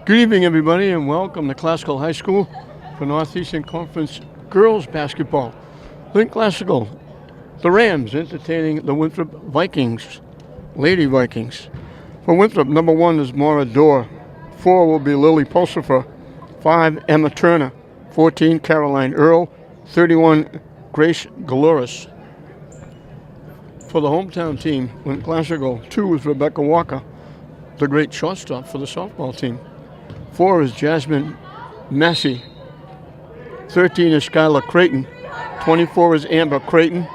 Good evening, everybody, and welcome to Classical High School for Northeastern Conference Girls Basketball. Link Classical, the Rams entertaining the Winthrop Vikings, Lady Vikings. For Winthrop, number 1 is Maura Dorr. 4 will be Lily Pulsifer. 5, Emma Turner. 14, Caroline Earl. 31, Grace Galoris. For the hometown team, Link Classical, 2 is Rebecca Walker, the great shortstop for the softball team. 4 is Jasmine Massey. 13 is Skylar Creighton. 24 is Amber Creighton.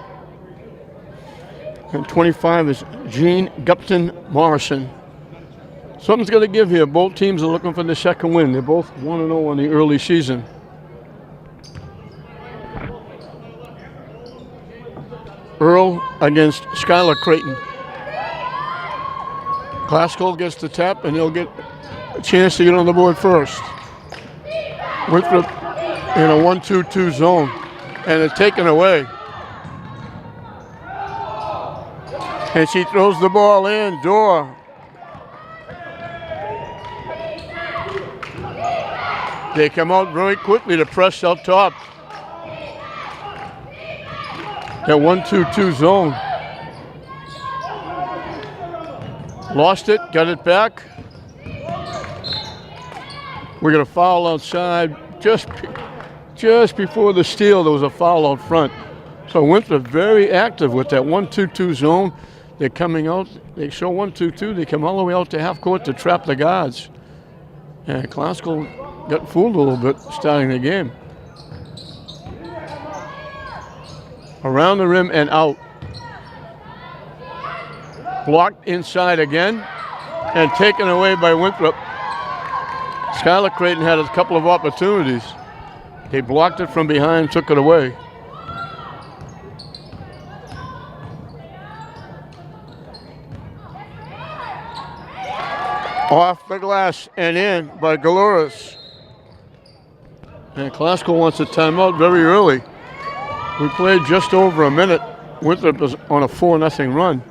And 25 is Jean Gupton Morrison. Something's going to give here. Both teams are looking for the second win. They're both 1-0 on the early season. Earl against Skylar Creighton. Classical gets the tap, and he'll get a chance to get on the board first. Winthrop in a 1-2-2 zone, and it's taken away. And she throws the ball in. Dorr. They come out very quickly to press up top. That 1-2-2 zone. Lost it, got it back. We got a foul outside. Just before the steal, there was a foul out front. So Winthrop very active with that 1-2-2 zone. They're coming out. They show 1-2-2. They come all the way out to half court to trap the guards. And Classical got fooled a little bit starting the game. Around the rim and out. Blocked inside again and taken away by Winthrop. Skylar Creighton had a couple of opportunities. They blocked it from behind, took it away. Off the glass and in by Galoris. And Classical wants a timeout very early. We played just over a minute. Winthrop is on a 4-0 run.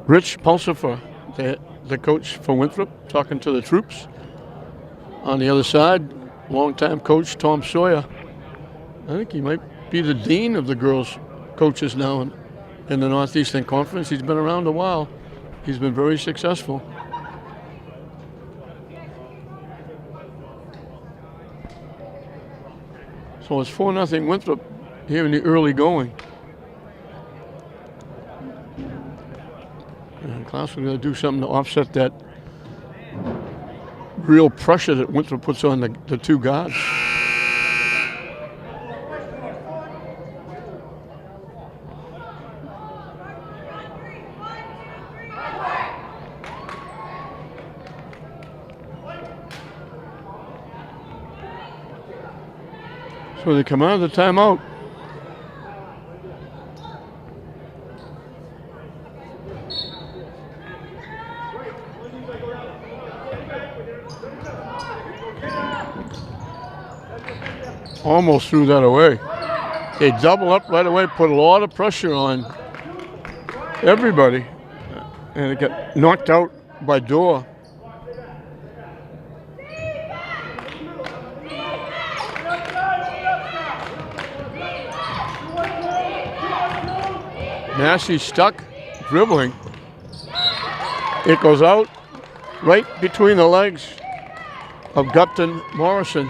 Rich Pulsifer, the coach for Winthrop, talking to the troops. On the other side, longtime coach Tom Sawyer. I think he might be the dean of the girls' coaches now in the Northeastern Conference. He's been around a while. He's been very successful. So it's 4-0 Winthrop here in the early going. And Classical going to do something to offset that real pressure that Winthrop puts on the two guards. So they come out of the timeout. Almost threw that away. They double up right away, put a lot of pressure on everybody, and it got knocked out by Dorr. Massey stuck, dribbling. It goes out right between the legs of Gupton Morrison.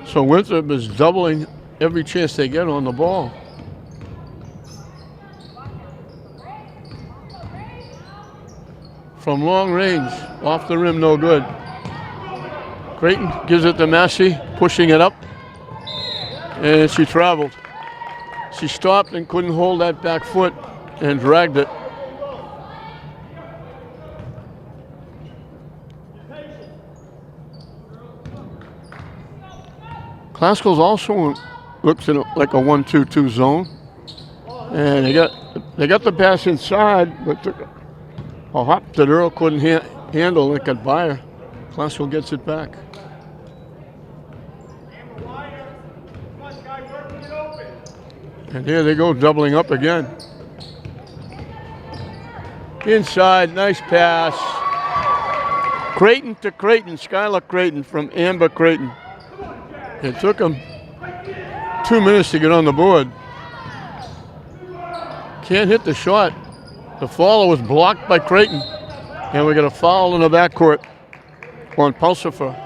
So Winthrop is doubling every chance they get on the ball. From long range, off the rim, no good. Creighton gives it to Massey, pushing it up, and she traveled. She stopped and couldn't hold that back foot and dragged it. Classical's also looks like a 1-2-2 zone. And they got the pass inside, but took a hop that Earl couldn't handle. It got by her. Classical gets it back. And here they go, doubling up again. Inside, nice pass. Creighton to Creighton, Skylar Creighton from Amber Creighton. It took him 2 minutes to get on the board. Can't hit the shot. The follow was blocked by Creighton. And we got a foul in the backcourt on Pulsifer.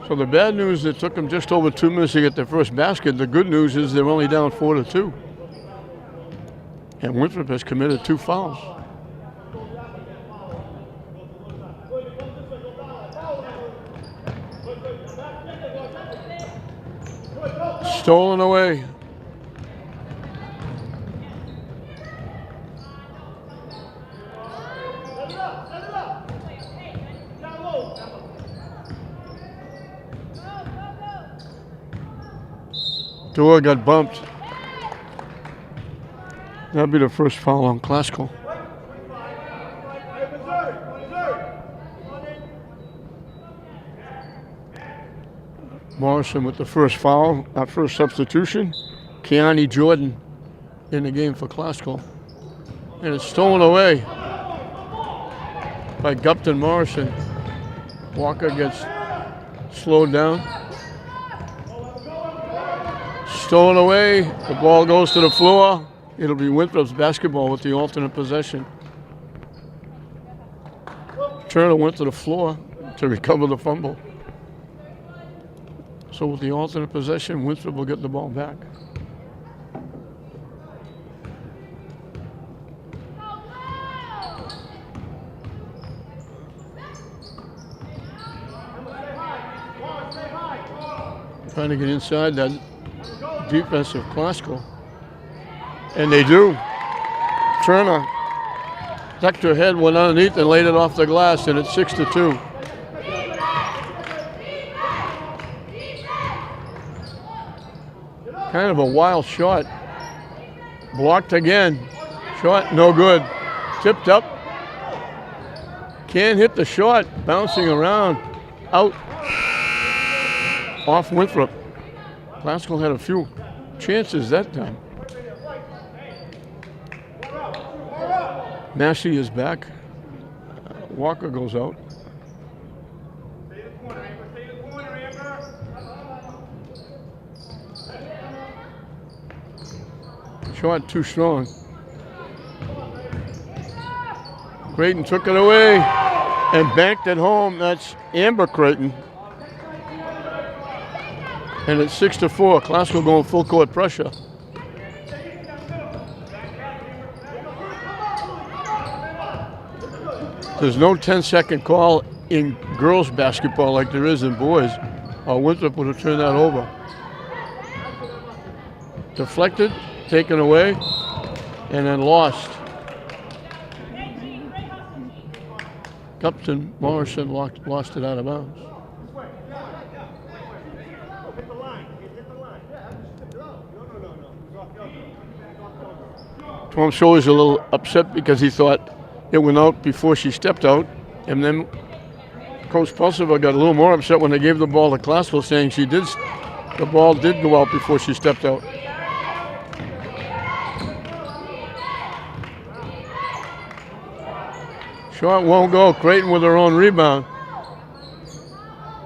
So the bad news, it took them just over 2 minutes to get their first basket. The good news is they're only down 4-2. And Winthrop has committed 2 fouls. Stolen away. Door got bumped. That'll be the first foul on Classical. Morrison with the first foul, our first substitution. Keani Jordan in the game for Classical. And it's stolen away by Gupton Morrison. Walker gets slowed down. Stolen away, the ball goes to the floor. It'll be Winthrop's basketball with the alternate possession. Turner went to the floor to recover the fumble. So with the alternate possession, Winthrop will get the ball back. Trying to get inside that defensive Classical. And they do. Turner ducked her head, went underneath and laid it off the glass, and it's 6-2. Kind of a wild shot. Blocked again. Shot no good. Tipped up. Can't hit the shot. Bouncing around. Out. Off Winthrop. Classical had a few chances that time. Massey is back. Walker goes out. Shot too strong. Creighton took it away and banked it home. That's Amber Creighton. And it's 6-4. Classical going full court pressure. There's no 10-second call in girls basketball like there is in boys, or Winthrop would have turned that over. Deflected, taken away, and then lost. Upton Morrison lost it out of bounds. Tom Sawyer's a little upset because he thought it went out before she stepped out, and then Coach Pulsifer got a little more upset when they gave the ball to Classical, saying the ball did go out before she stepped out. Shot won't go. Creighton with her own rebound.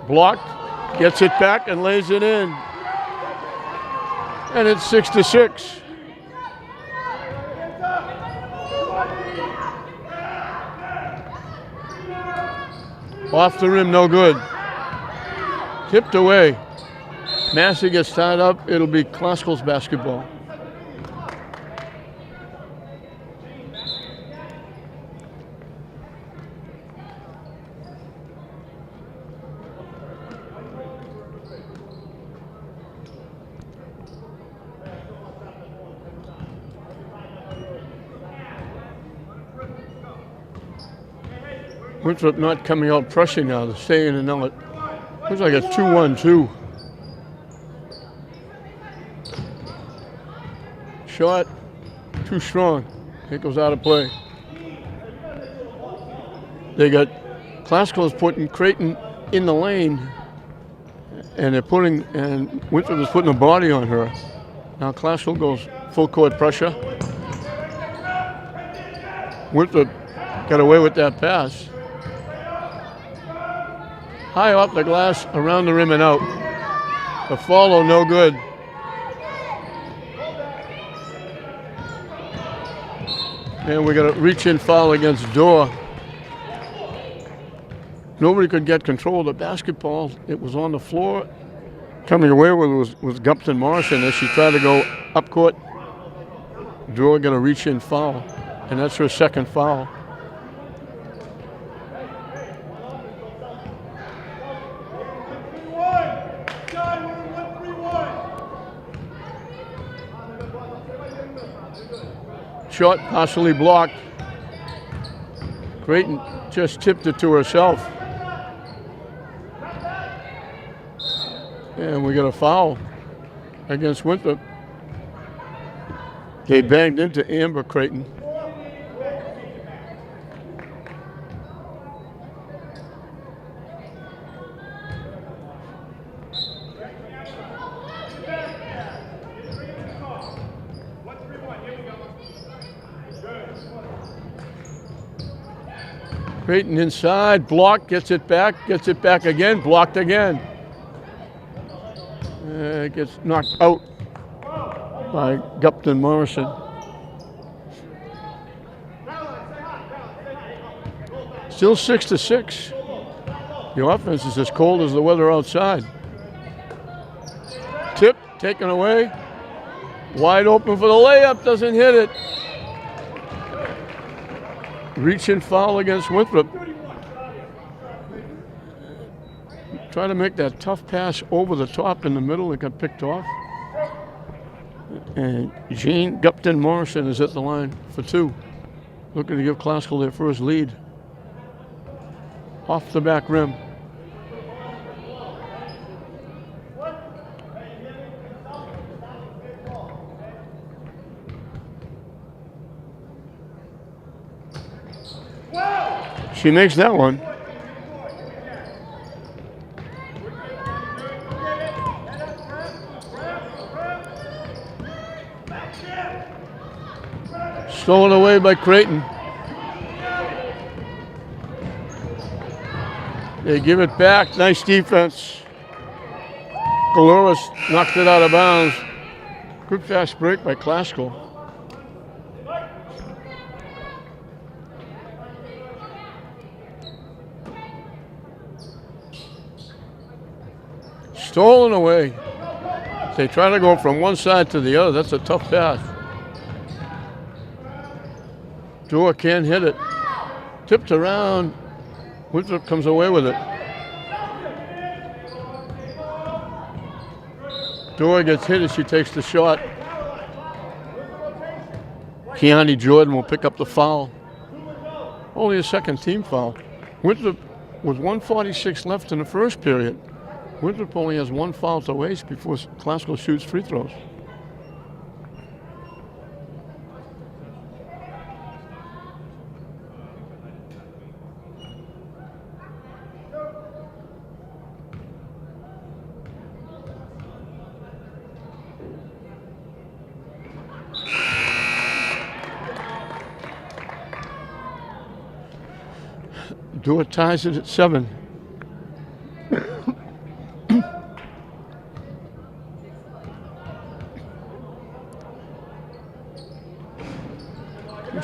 Blocked, gets it back and lays it in. And it's 6-6. Off the rim, no good. Tipped away. Massey gets tied up. It'll be Classical's basketball. Winthrop not coming out pressing now. They're staying in now. Looks like a 2-1-2. Shot too strong. It goes out of play. They got Classical's putting Creighton in the lane. and Winthrop is putting a body on her. Now Classical goes full court pressure. Winthrop got away with that pass. High off the glass, around the rim and out. The follow, no good. And we got a reach-in foul against Dorr. Nobody could get control of the basketball. It was on the floor. Coming away with it was Gupton Morrison as she tried to go up court. Dorr got a reach-in foul, and that's her second foul. Shot partially blocked. Creighton just tipped it to herself. And we got a foul against Winthrop. They banged into Amber Creighton. Creighton inside, blocked, gets it back again, blocked again. It gets knocked out by Gupton Morrison. Still 6-6. The offense is as cold as the weather outside. Tip taken away. Wide open for the layup, doesn't hit it. Reach-in foul against Winthrop. Try to make that tough pass over the top in the middle. It got picked off. And Jean Gupton Morrison is at the line for two. Looking to give Classical their first lead. Off the back rim. She makes that one. Stolen away by Creighton. They give it back. Nice defense. Galoris knocked it out of bounds. Good fast break by Classical. Stolen away. They try to go from one side to the other. That's a tough pass. Dorr can't hit it. Tipped around. Winthrop comes away with it. Dorr gets hit as she takes the shot. Keani Jordan will pick up the foul. Only a second team foul. Winthrop with 1:46 left in the first period. Winthrop only has one foul to waste before Classical shoots free throws. Dorr ties it at 7.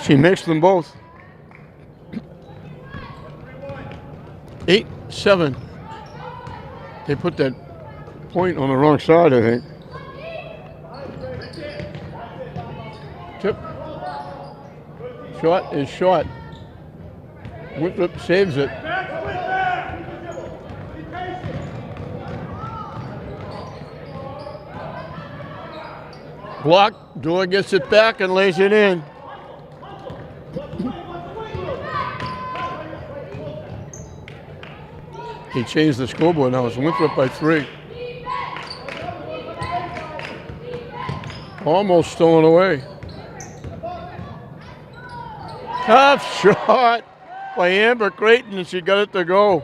She makes them both. 8-7. They put that point on the wrong side, I think. Tip. Shot is short. Winthrop saves it. Block. Dorr gets it back and lays it in. He changed the scoreboard now. It's Winthrop by 3. Almost stolen away. Tough shot by Amber Creighton, and she got it to go.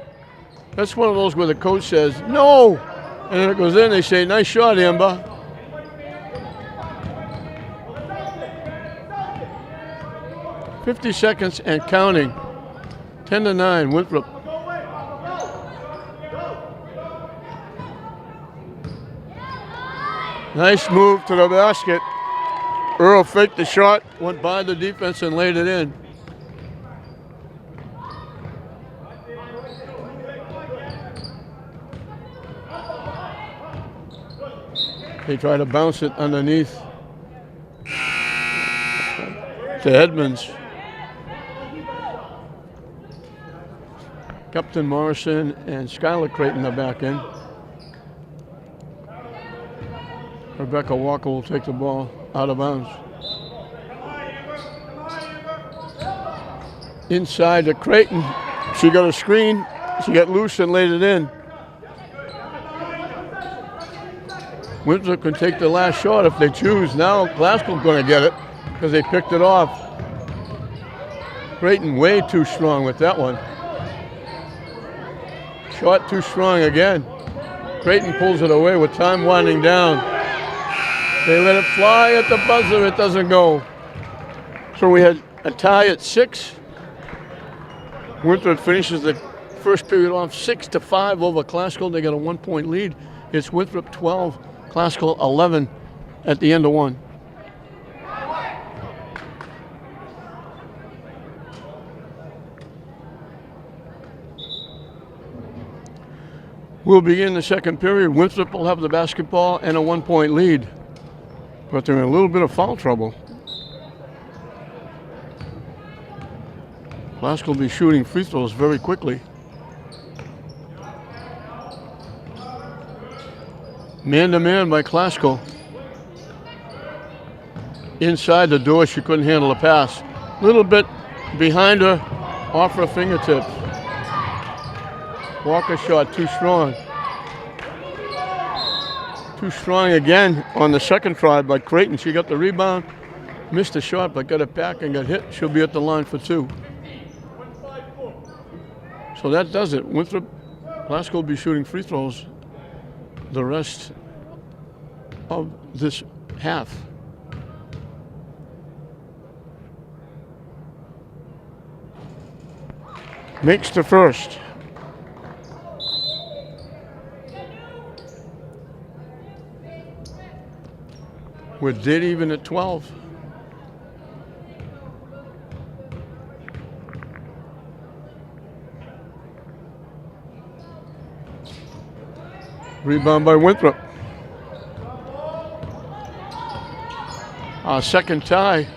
That's one of those where the coach says, no, And then it goes in, they say, nice shot, Amber. "50 seconds and counting. 10-9, Winthrop. Nice move to the basket. Earl faked the shot, went by the defense and laid it in. They try to bounce it underneath to Edmonds. Captain Morrison and Skylar Creighton are back in. Rebecca Walker will take the ball out of bounds. Inside to Creighton. She got a screen. She got loose and laid it in. Winthrop can take the last shot if they choose. Now Glasgow's going to get it because they picked it off. Creighton way too strong with that one. Shot too strong again. Creighton pulls it away with time winding down. They let it fly at the buzzer. It doesn't go. So we had a tie at 6. Winthrop finishes the first period off 6-5 over Glasgow. They got a 1-point lead. It's Winthrop 12, Glasgow 11 at the end of 1. We'll begin the second period. Winthrop will have the basketball and a 1-point lead, but they're in a little bit of foul trouble. Glasgow will be shooting free throws very quickly. Man-to-man by Glasgow. Inside the door, she couldn't handle the pass. A little bit behind her, off her fingertips. Walker shot too strong. Too strong again on the second try by Creighton. She got the rebound, missed the shot, but got it back and got hit. She'll be at the line for 2. So that does it. Winthrop, Glasgow will be shooting free throws the rest of this half. Makes the first. We're dead even at 12. Rebound by Winthrop. Our second tie.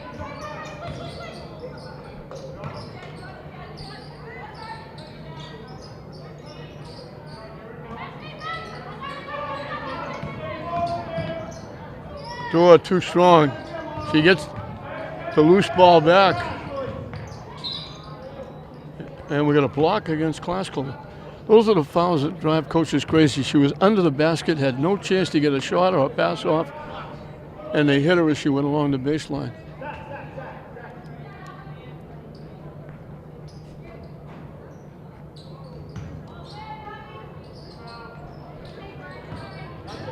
Door too strong. She gets the loose ball back. And we got a block against Glasgow. Those are the fouls that drive coaches crazy. She was under the basket, had no chance to get a shot or a pass off, and they hit her as she went along the baseline.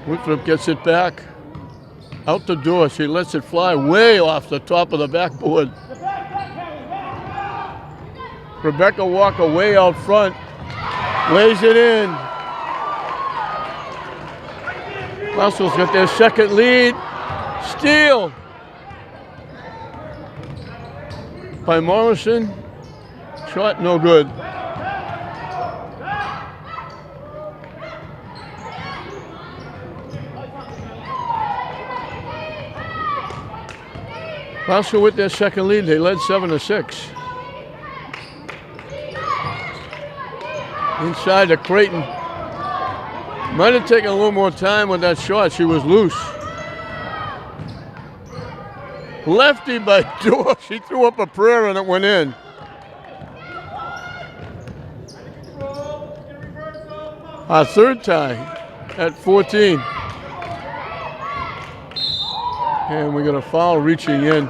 Winthrop gets it back. Out the door, she lets it fly way off the top of the backboard. Rebecca Walker way out front, lays it in. Russell's got their second lead. Steal by Morrison. Shot no good. Glasgow with their second lead, they led 7-6. Inside to Creighton. Might have taken a little more time with that shot. She was loose. Lefty by Dorr. She threw up a prayer and it went in. Our third tie at 14. And we got a foul reaching in.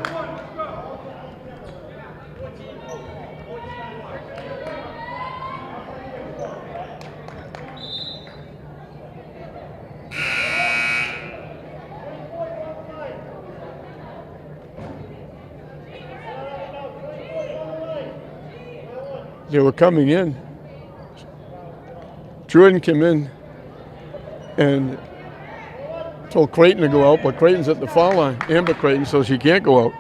They were coming in. Jordan came in and told Creighton to go out, but Creighton's at the foul line. Amber Creighton, so she can't go out.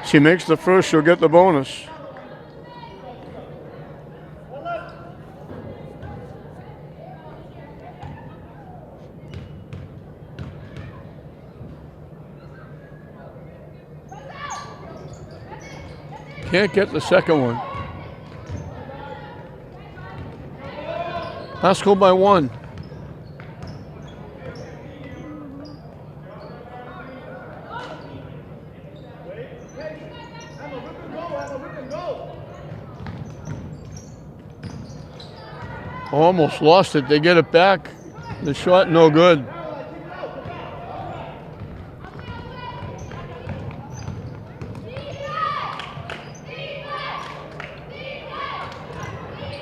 She makes the first, she'll get the bonus. Can't get the second one. Haskell by 1. Almost lost it. They get it back. The shot no good.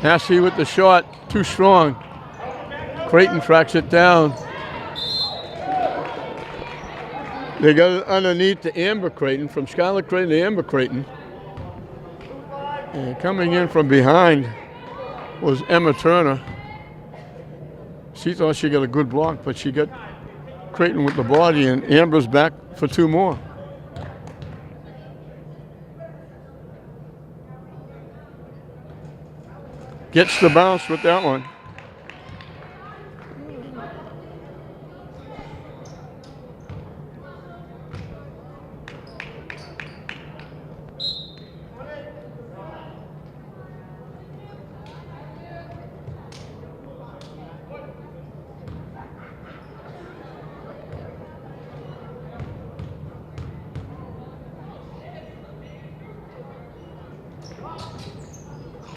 Massey with the shot, too strong. Creighton tracks it down. They got it underneath to Amber Creighton, from Skylar Creighton to Amber Creighton. And coming in from behind was Emma Turner. She thought she got a good block, but she got Creighton with the body, and Amber's back for 2 more. Gets the bounce with that one.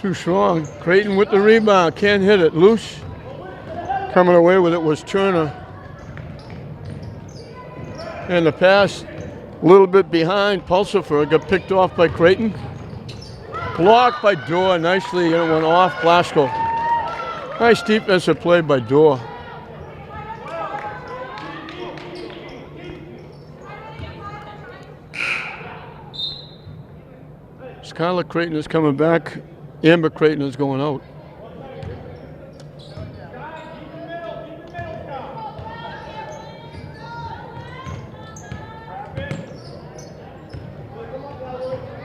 Too strong. Creighton with the rebound. Can't hit it. Loose. Coming away with it was Turner. And the pass, a little bit behind. Pulsifer got picked off by Creighton. Blocked by Dorr nicely, and it went off Glasgow. Nice defensive play by Dorr. Skylar Creighton is coming back. Amber Creighton is going out.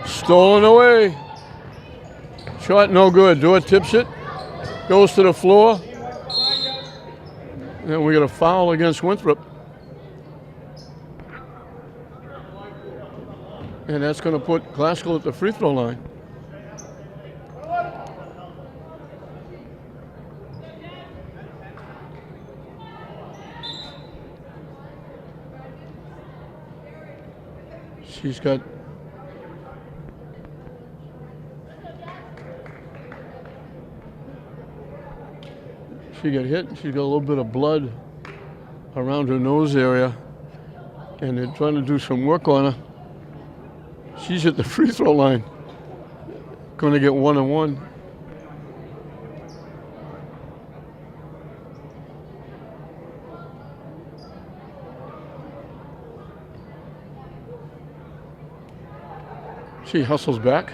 Stolen away. Shot no good. Dorr tips it. Goes to the floor. And we got a foul against Winthrop. And that's going to put Glasgow at the free throw line. She got hit. She's got a little bit of blood around her nose area, and they're trying to do some work on her. She's at the free throw line. Going to get 1-on-1. She hustles back.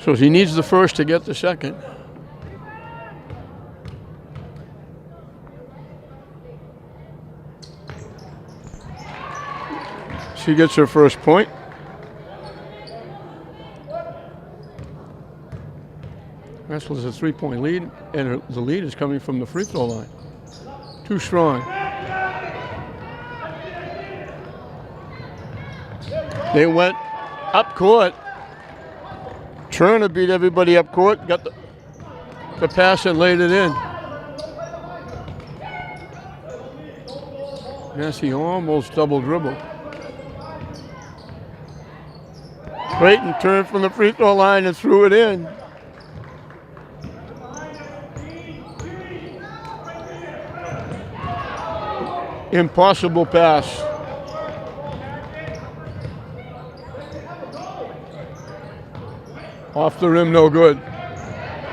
So he needs the first to get the second. She gets her first point. Wrestler's a 3-point lead, and the lead is coming from the free throw line. Too strong. They went up court. Turner beat everybody up court, got the pass and laid it in. Massey almost double dribble. Creighton turned from the free throw line and threw it in. Impossible pass. Off the rim, no good.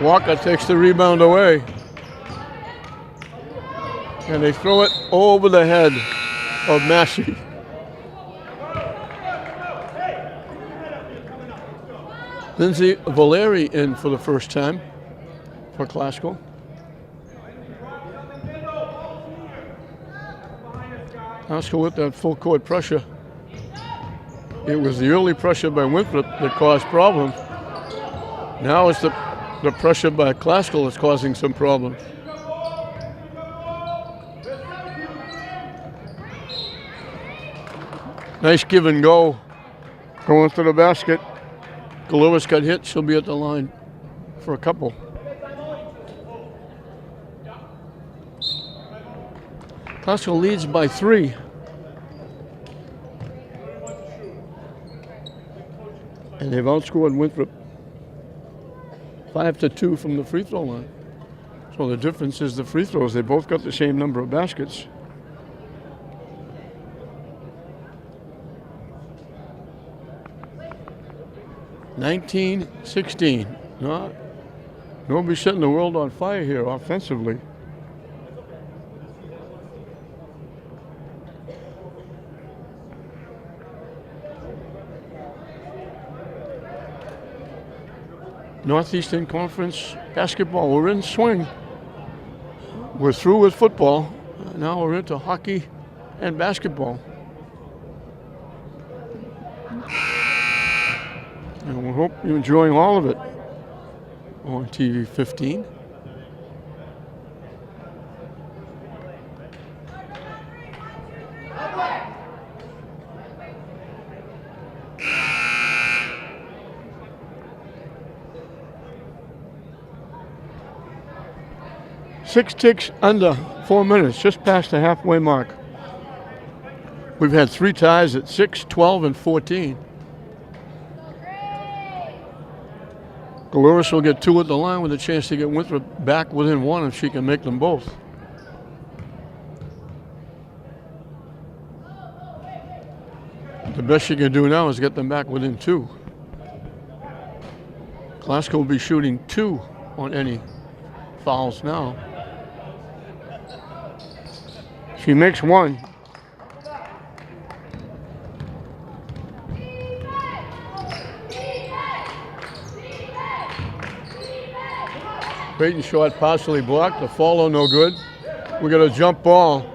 Walker takes the rebound away. And they throw it over the head of Massey. Lindsay Valeri in for the first time for Classical. Classical with that full court pressure. It was the early pressure by Winthrop that caused problems. Now it's the pressure by Classical that's causing some problems. Nice give and go. Going to the basket. Galoris got hit. She'll be at the line for a couple. Classical leads by 3. And they've outscored Winthrop 5-2 from the free throw line. So the difference is the free throws. They both got the same number of baskets. (19-16). Nobody setting the world on fire here offensively. Northeastern Conference basketball. We're in swing. We're through with football. Now we're into hockey and basketball. And we hope you're enjoying all of it on TV 15. Six ticks under 4 minutes, just past the halfway mark. We've had 3 ties at 6, 12, and 14. Galoris will get 2 at the line with a chance to get Winthrop back within 1 if she can make them both. The best she can do now is get them back within 2. Classical will be shooting 2 on any fouls now. She makes 1. Creighton shot partially blocked. The follow no good. We got a jump ball.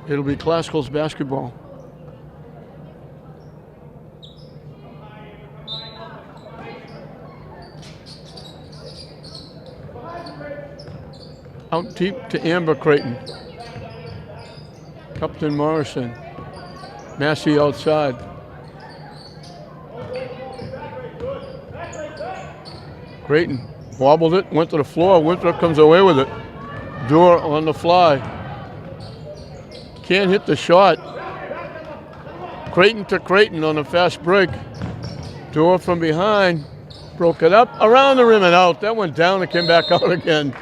It'll be Classical's basketball. Out deep to Amber Creighton. Captain Morrison. Massey outside. Creighton wobbled it, went to the floor. Winthrop comes away with it. Door on the fly. Can't hit the shot. Creighton to Creighton on a fast break. Door from behind. Broke it up. Around the rim and out. That went down and came back out again.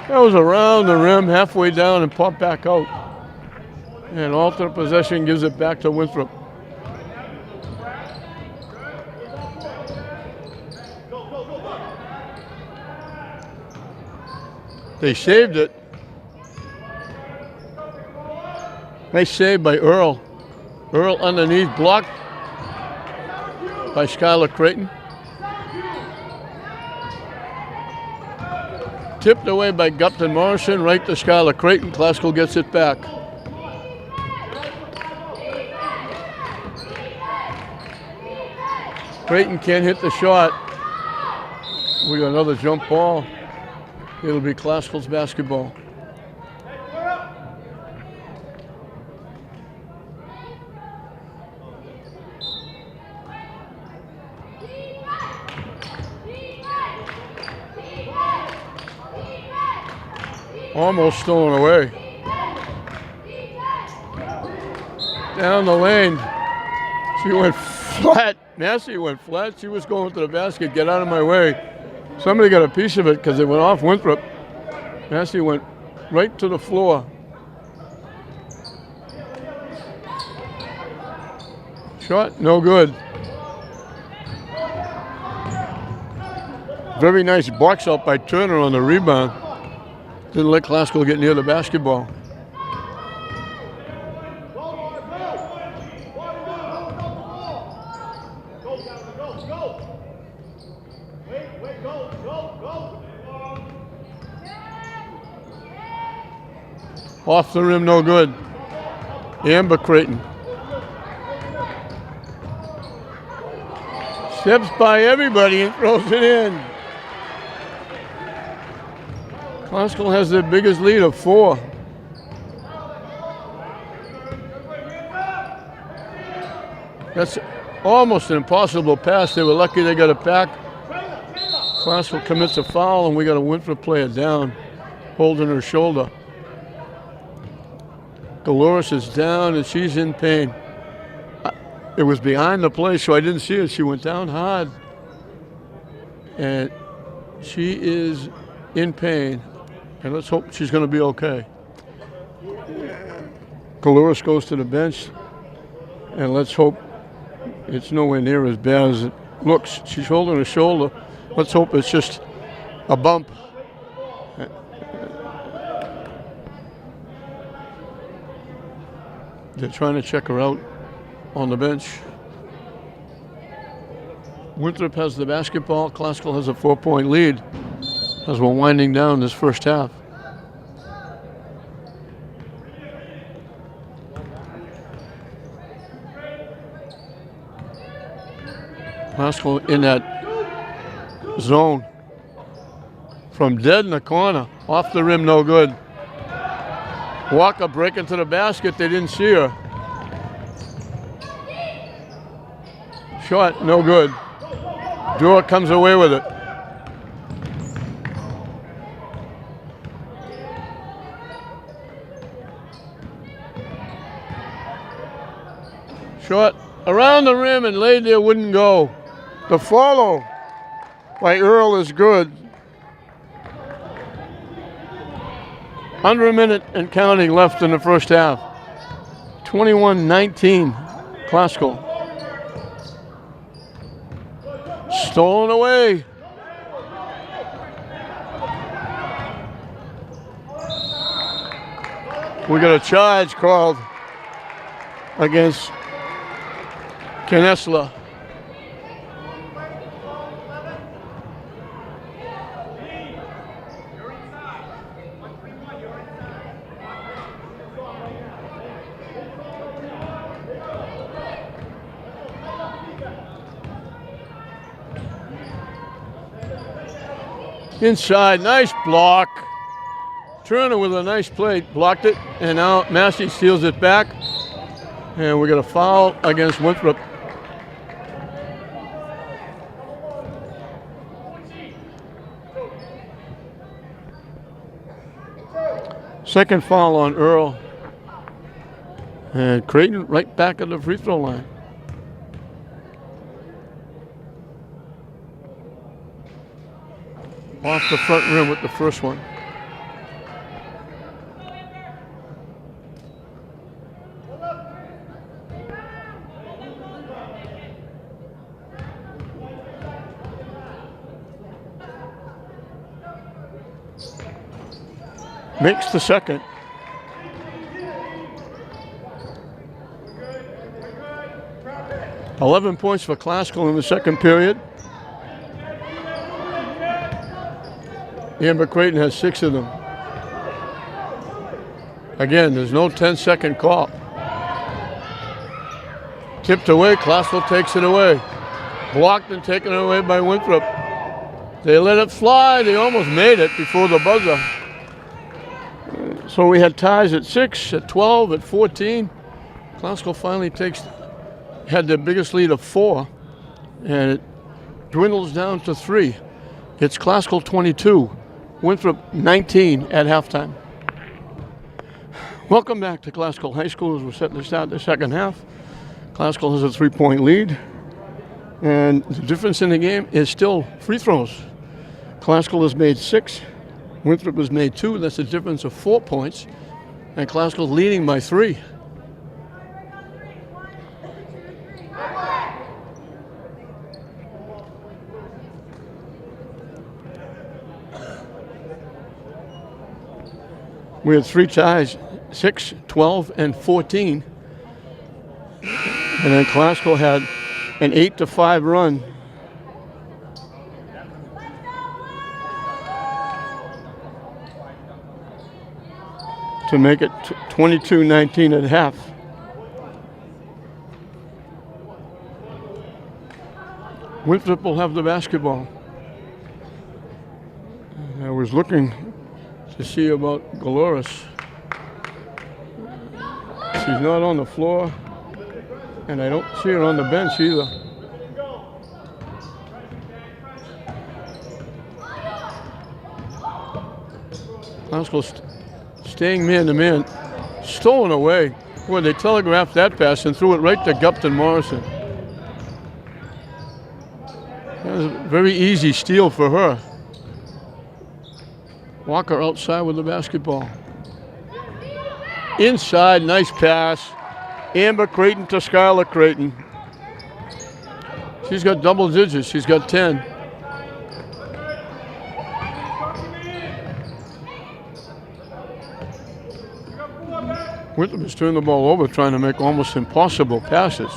That was around the rim, halfway down and popped back out. And alternate possession gives it back to Winthrop. They saved it. Nice save by Earl. Earl underneath, blocked by Skylar Creighton. Tipped away by Gupton Morrison, right to Skylar Creighton. Classical gets it back. Creighton can't hit the shot. We got another jump ball. It'll be Classical's basketball. Almost stolen away. Down the lane. She went flat. Massey went flat. She was going to the basket. Get out of my way. Somebody got a piece of it because it went off Winthrop. Massey went right to the floor. Shot, no good. Very nice box out by Turner on the rebound. Didn't let Classical get near the basketball. Off the rim, no good. Amber Creighton. Steps by everybody and throws it in. Classical has the biggest lead of 4. That's almost an impossible pass. They were lucky they got it back. Classical commits a foul, and we got a Winthrop player down, holding her shoulder. Dolores is down, and she's in pain. It was behind the play, so I didn't see it. She went down hard, and she is in pain, and let's hope she's going to be okay. Dolores goes to the bench, and let's hope it's nowhere near as bad as it looks. She's holding her shoulder. Let's hope it's just a bump. They're trying to check her out on the bench. Winthrop has the basketball. Classical has a 4-point lead as we're winding down this first half. Classical in that zone. From dead in the corner. Off the rim, no good. Walker breaking to the basket. They didn't see her. Shot, no good. Dewar comes away with it. Shot around the rim and laid there, wouldn't go. The follow by Earl is good. Under a minute and counting left in the first half. 21-19, Classical. Stolen away. We got a charge called against Kessler. Inside, nice block. Turner with a nice play, blocked it, and now Massey steals it back. And we got a foul against Winthrop. Second foul on Earl. And Creighton right back at the free throw line. Off the front rim with the first one. Makes the second. $11 points for Classical in the second period. Amber Creighton has 6 of them. Again, there's no 10-second call. Tipped away, Classical takes it away. Blocked and taken away by Winthrop. They let it fly, they almost made it before the buzzer. So we had ties at 6, at 12, at 14. Classical finally had the biggest lead of 4, and it dwindles down to 3. It's Classical 22. Winthrop 19 at halftime. Welcome back to Classical High School as we're setting to start the second half. Classical has a 3-point lead, and the difference in the game is still free throws. Classical has made 6, Winthrop has made 2. That's a difference of 4 points, and Classical leading by 3. We had 3 ties, 6, 12, and 14. And then Classical had an 8-5 run. To make it 22-19 at half. Winthrop will have the basketball. I was looking to see about Galoris. She's not on the floor, and I don't see her on the bench either. Classical staying man-to-man, stolen away. Boy, they telegraphed that pass and threw it right to Gupton Morrison. That was a very easy steal for her. Walker outside with the basketball. Inside, nice pass. Amber Creighton to Skylar Creighton. She's got double digits. She's got 10. Winthrop has turned the ball over trying to make almost impossible passes.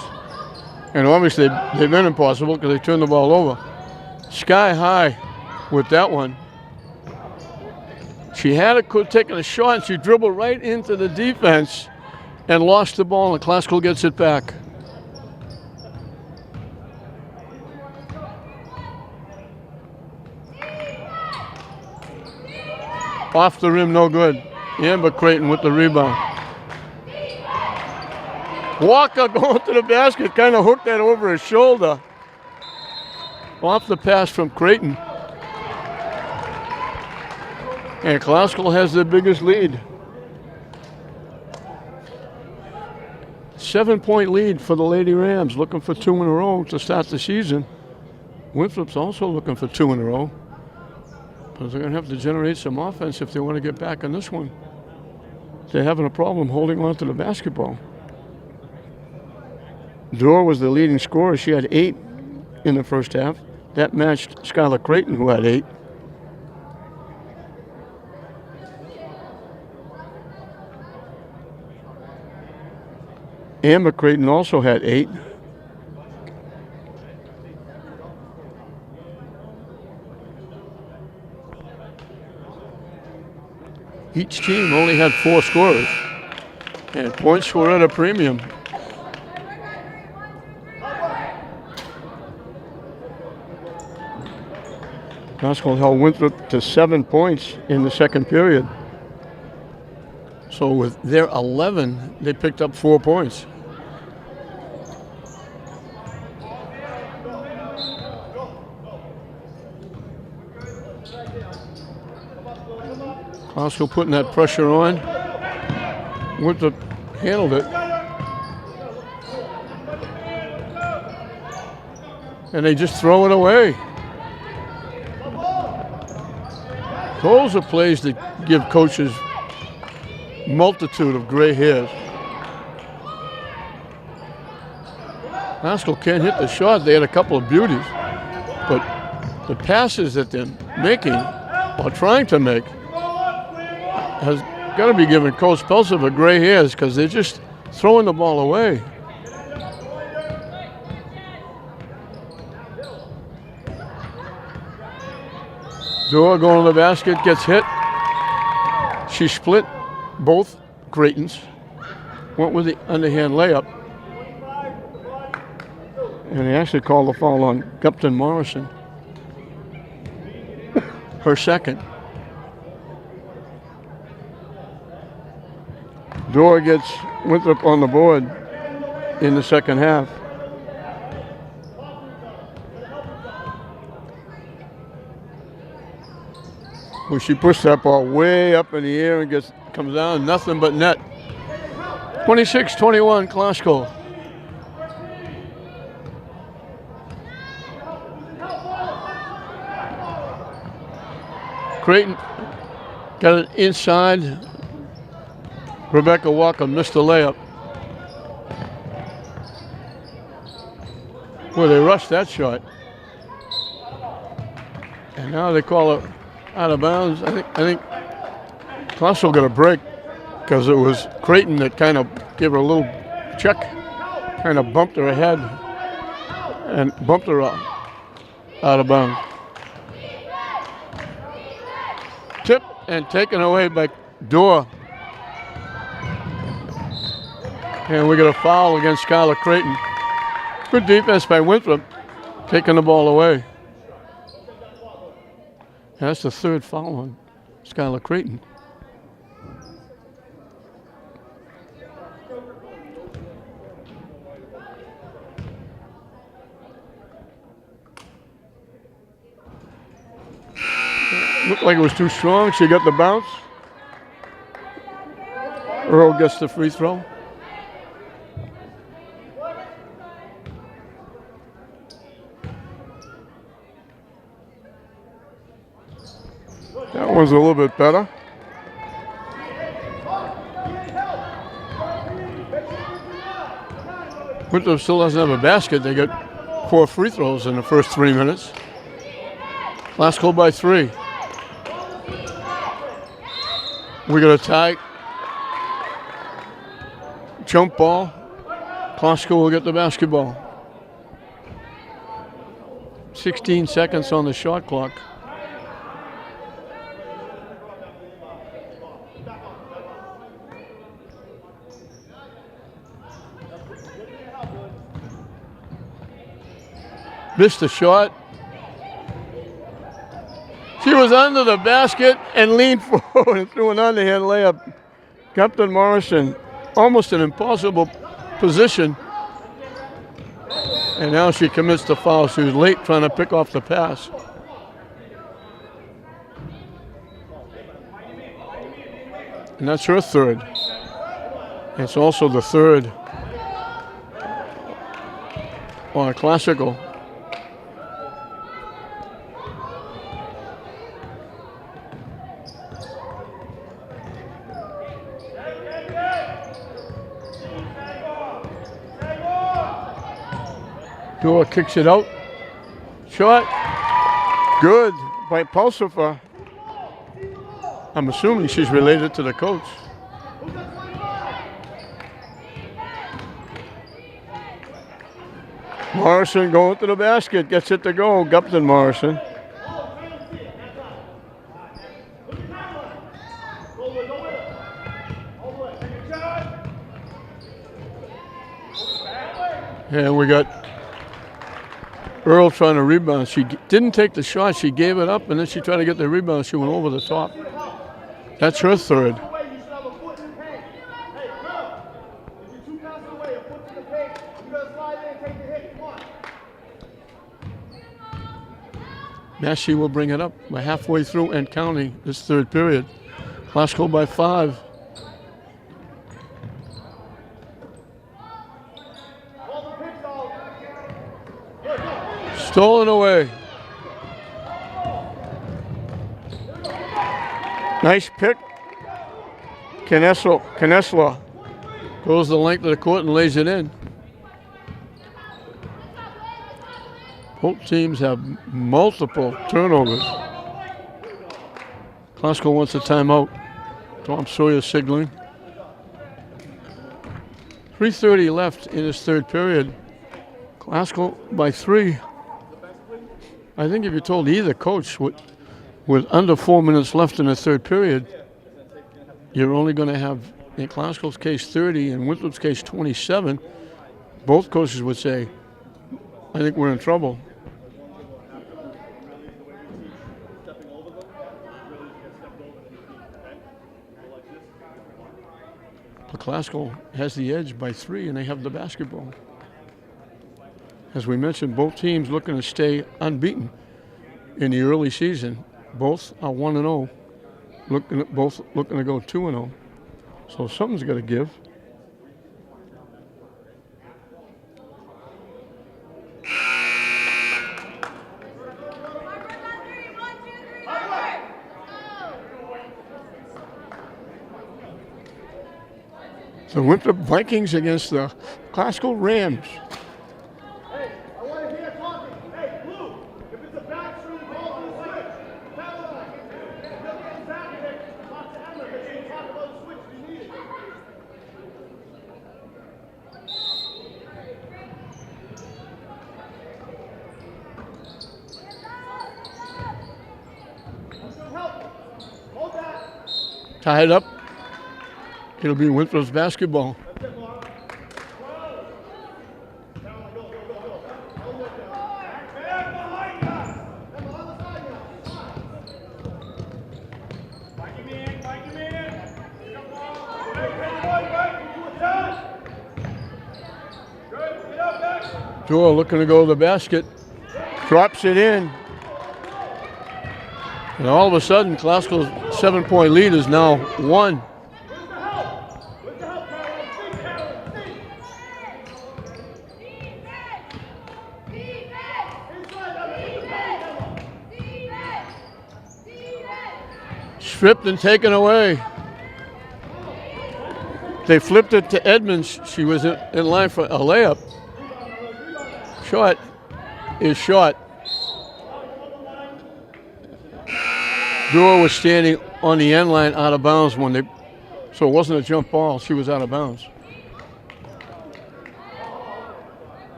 And obviously they've been impossible because they turned the ball over. Sky high with that one. She had taken a shot and she dribbled right into the defense and lost the ball, and Classical gets it back. Off the rim, no good. Amber Creighton with the rebound. Walker going to the basket, kind of hooked that over his shoulder. Off the pass from Creighton. And Classical has the biggest lead. 7-point lead for the Lady Rams, looking for 2 in a row to start the season. Winthrop's also looking for 2 in a row. But they're going to have to generate some offense if they want to get back in this one. They're having a problem holding on to the basketball. Dorr was the leading scorer. She had 8 in the first half. That matched Skylar Creighton, who had 8. Amber Creighton also had 8. Each team only had 4 scorers, and points were at a premium. Classical held Winthrop to 7 points in the second period. So with their 11, they picked up 4 points. Classical putting that pressure on. Winthrop handled it. And they just throw it away. Those are plays that give coaches multitude of gray hairs. Classical can't hit the shot. They had a couple of beauties. But the passes that they're making or trying to make has got to be giving Coach Pelsiver gray hairs because they're just throwing the ball away. Dorr going to the basket, gets hit. She split both Creightons. Went with the underhand layup. And they actually called the foul on Gupton Morrison. Her second. Dorr gets Winthrop on the board in the second half. When she pushed that ball way up in the air and comes down, nothing but net. 26-21, Classical. Creighton got it inside. Rebecca Walker missed the layup. Well, they rushed that shot. And now they call it out of bounds. I think Classical got a break because it was Creighton that kind of gave her a little check, kind of bumped her ahead and bumped her out of bounds. Tip and taken away by Dorr. And we got a foul against Skylar Creighton. Good defense by Winthrop, taking the ball away. And that's the third foul on Skylar Creighton. Looked like it was too strong. She got the bounce. Earl gets the free throw. That one's a little bit better. Winthrop still doesn't have a basket. They got 4 free throws in the first 3 minutes. Classical by 3. We got a tie. Jump ball. Classical will get the basketball. 16 seconds on the shot clock. Missed the shot. She was under the basket and leaned forward and threw an underhand layup. Captain Morrison, almost an impossible position. And now she commits the foul. She was late trying to pick off the pass. And that's her third. It's also the third on a Classical. Dua kicks it out. Shot. Good by Pulsifer. I'm assuming she's related to the coach. Morrison going to the basket. Gets it to go. Gupton Morrison. And we got Earl trying to rebound. She didn't take the shot. She gave it up, and then she tried to get the rebound. She went over the top. That's her third. Massey will bring it up. We're halfway through and counting this third period. Classical by 5. Stolen away. Nice pick. Knesla goes the length of the court and lays it in. Both teams have multiple turnovers. Classical wants a timeout. Tom Sawyer signaling. 3:30 left in this third period. Classical by 3. I think if you told either coach with under 4 minutes left in the third period, you're only going to have, in Classical's case, 30, and Winthrop's case, 27, both coaches would say, I think we're in trouble. But Classical has the edge by 3, and they have the basketball. As we mentioned, both teams looking to stay unbeaten in the early season. Both are 1-0. Both looking to go 2-0. So something's got to give. The Winthrop Vikings against the Classical Rams. tied up. It'll be Winthrop's basketball. Joe looking to go to the basket, drops it in. And all of a sudden, Classical's 7-point lead is now 1. Stripped and taken away. They flipped it to Edmonds. She was in line for a layup. Shot is shot. Dura was standing on the end line out of bounds so it wasn't a jump ball. She was out of bounds.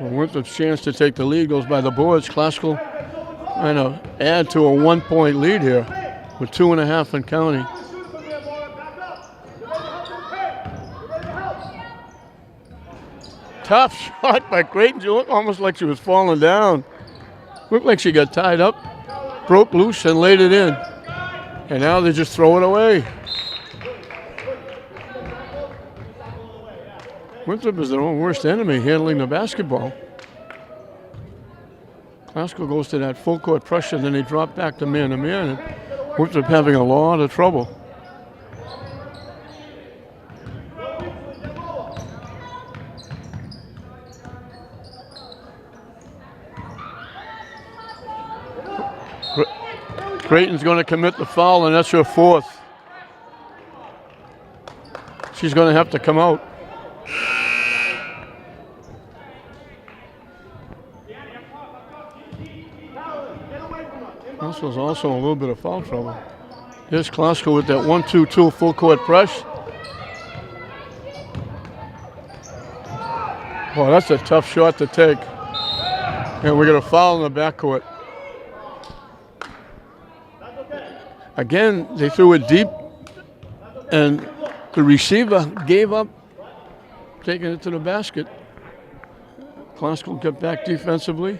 Well, Winthrop's chance to take the lead goes by the boards. Classical trying to add to a 1-point lead here with 2.5 and counting. Tough shot by Creighton. She looked almost like she was falling down. Looked like she got tied up, broke loose, and laid it in. And now they just throw it away. Winthrop is their own worst enemy handling the basketball. Classical goes to that full court pressure, then they drop back to man, and Winthrop having a lot of trouble. Creighton's going to commit the foul, and that's her 4th. She's going to have to come out. This was also a little bit of foul trouble. Here's Classical with that 1-2-2 full court press. Boy, that's a tough shot to take. And we're going to foul in the backcourt. Again, they threw it deep, and the receiver gave up taking it to the basket. Classical got back defensively,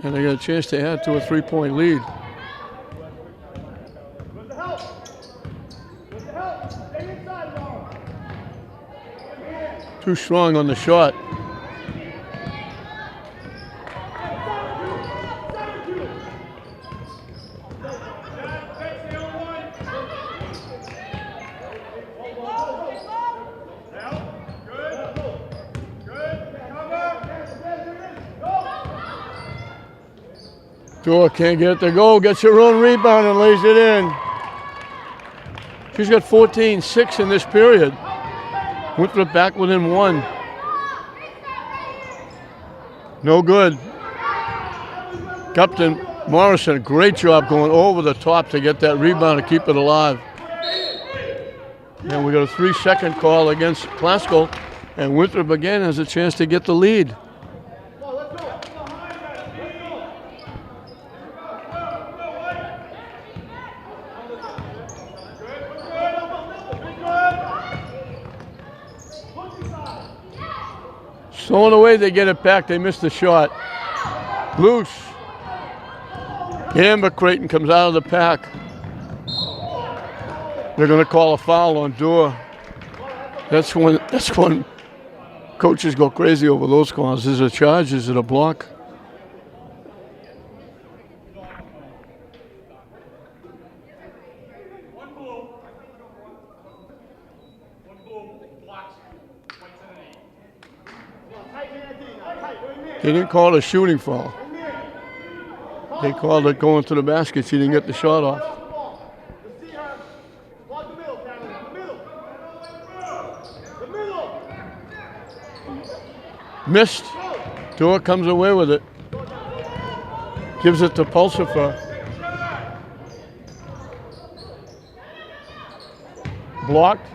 and they got a chance to add to a 3-point lead. Too strong on the shot. Dora can't get it to go, gets her own rebound and lays it in. She's got 14-6 in this period. Winthrop back within 1. No good. Captain Morrison, great job going over the top to get that rebound and keep it alive. And we got a 3-second call against Classical, and Winthrop again has a chance to get the lead. Throwing away, they get it back. They missed the shot. Loose. Amber Creighton comes out of the pack. They're going to call a foul on Dora. That's when coaches go crazy over those calls. Is it a charge? Is it a block? They didn't call it a shooting foul. They called it going to the basket. She didn't get the shot off. Missed. Dora comes away with it. Gives it to Pulsifer. Blocked.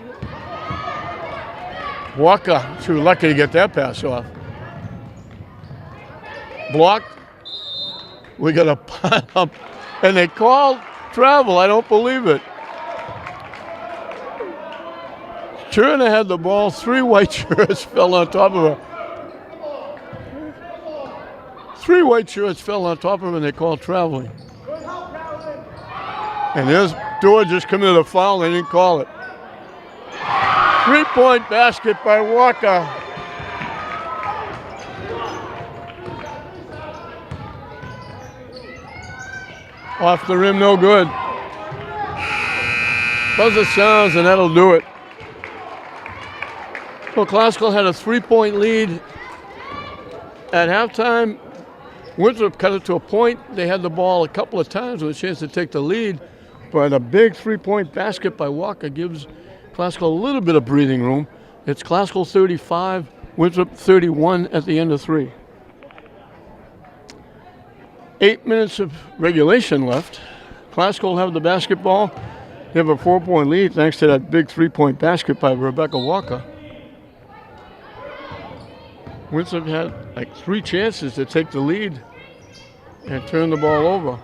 Walker, she was lucky to get that pass off. Blocked. We got a pile up And they called travel. I don't believe it. Turner had the ball. 3 white shirts fell on top of her. 3 white shirts fell on top of him, and they called traveling. And there's Dewar just committed a foul. They didn't call it. 3-point basket by Walker. Off the rim, no good. Buzzer sounds, and that'll do it. Well, Classical had a 3-point lead at halftime. Winthrop cut it to a point. They had the ball a couple of times with a chance to take the lead, but a big 3-point basket by Walker gives Classical a little bit of breathing room. It's Classical 35, Winthrop 31 at the end of 3. 8 minutes of regulation left. Classical have the basketball. They have a 4-point lead thanks to that big 3-point basket by Rebecca Walker. Winthrop had like 3 chances to take the lead and turn the ball over.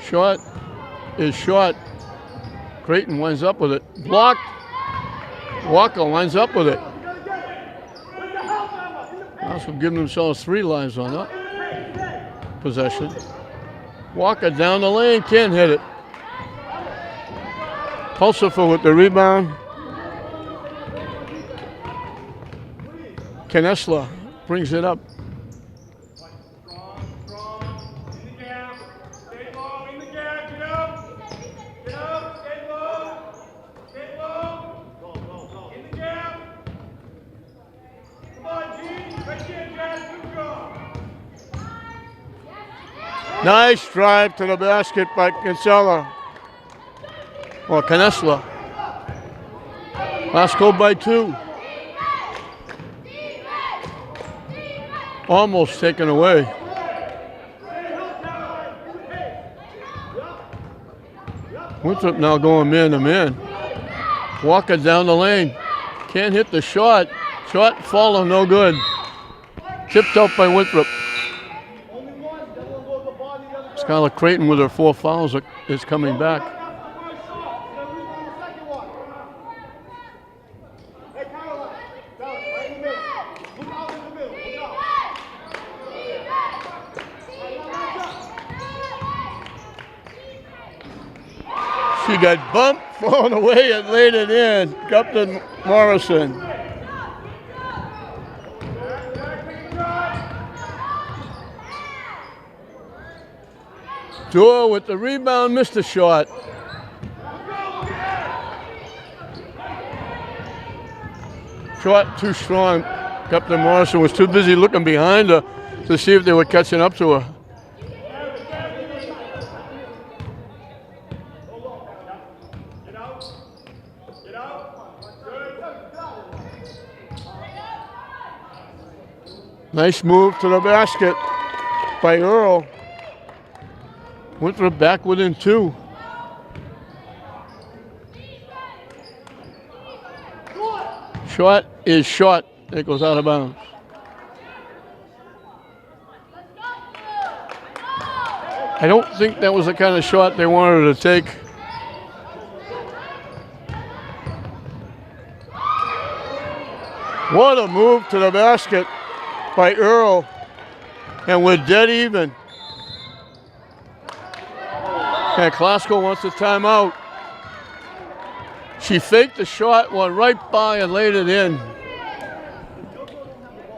Shot is short. Creighton winds up with it. Blocked. Walker winds up with it. Also giving themselves 3 lives on that possession. Walker down the lane, can't hit it. Pulsifer with the rebound. Knesler brings it up. Nice drive to the basket by Kinsella. Or Knesler. Classical by 2. Almost taken away. Winthrop now going man to man. Walker down the lane. Can't hit the shot. Shot follow, no good. Tipped out by Winthrop. Skylar Creighton with her 4 fouls is coming back. She got bumped, thrown away, and laid it in. Captain Morrison. Dewar with the rebound, missed the shot. Shot too strong. Captain Morrison was too busy looking behind her to see if they were catching up to her. Nice move to the basket by Earl. Winthrop back within 2. Shot is short. It goes out of bounds. I don't think that was the kind of shot they wanted to take. What a move to the basket by Earl. And we're dead even. And Classical wants a timeout. She faked the shot, went right by and laid it in.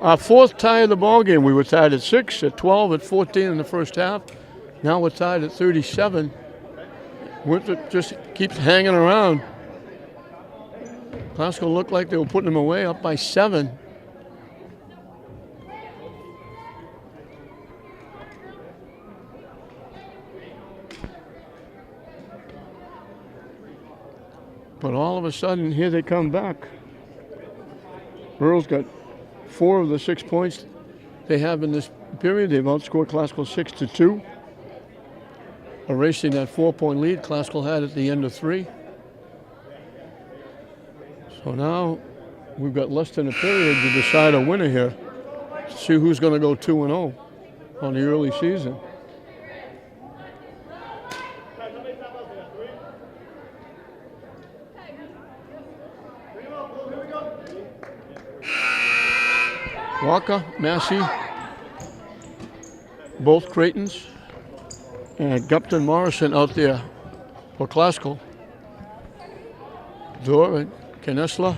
Our 4th tie of the ball game. We were tied at 6, at 12, at 14 in the first half. Now we're tied at 37. Winthrop just keeps hanging around. Classical looked like they were putting them away, up by 7. But all of a sudden, here they come back. Earl's got 4 of the 6 points they have in this period. They've outscored Classical 6-2, erasing that 4-point lead Classical had at the end of 3. So now we've got less than a period to decide a winner here. See who's going to go 2-0 on the early season. Walker, Massey, both Creightons, and Gupton Morrison out there for Classical. Dorr and Knesler,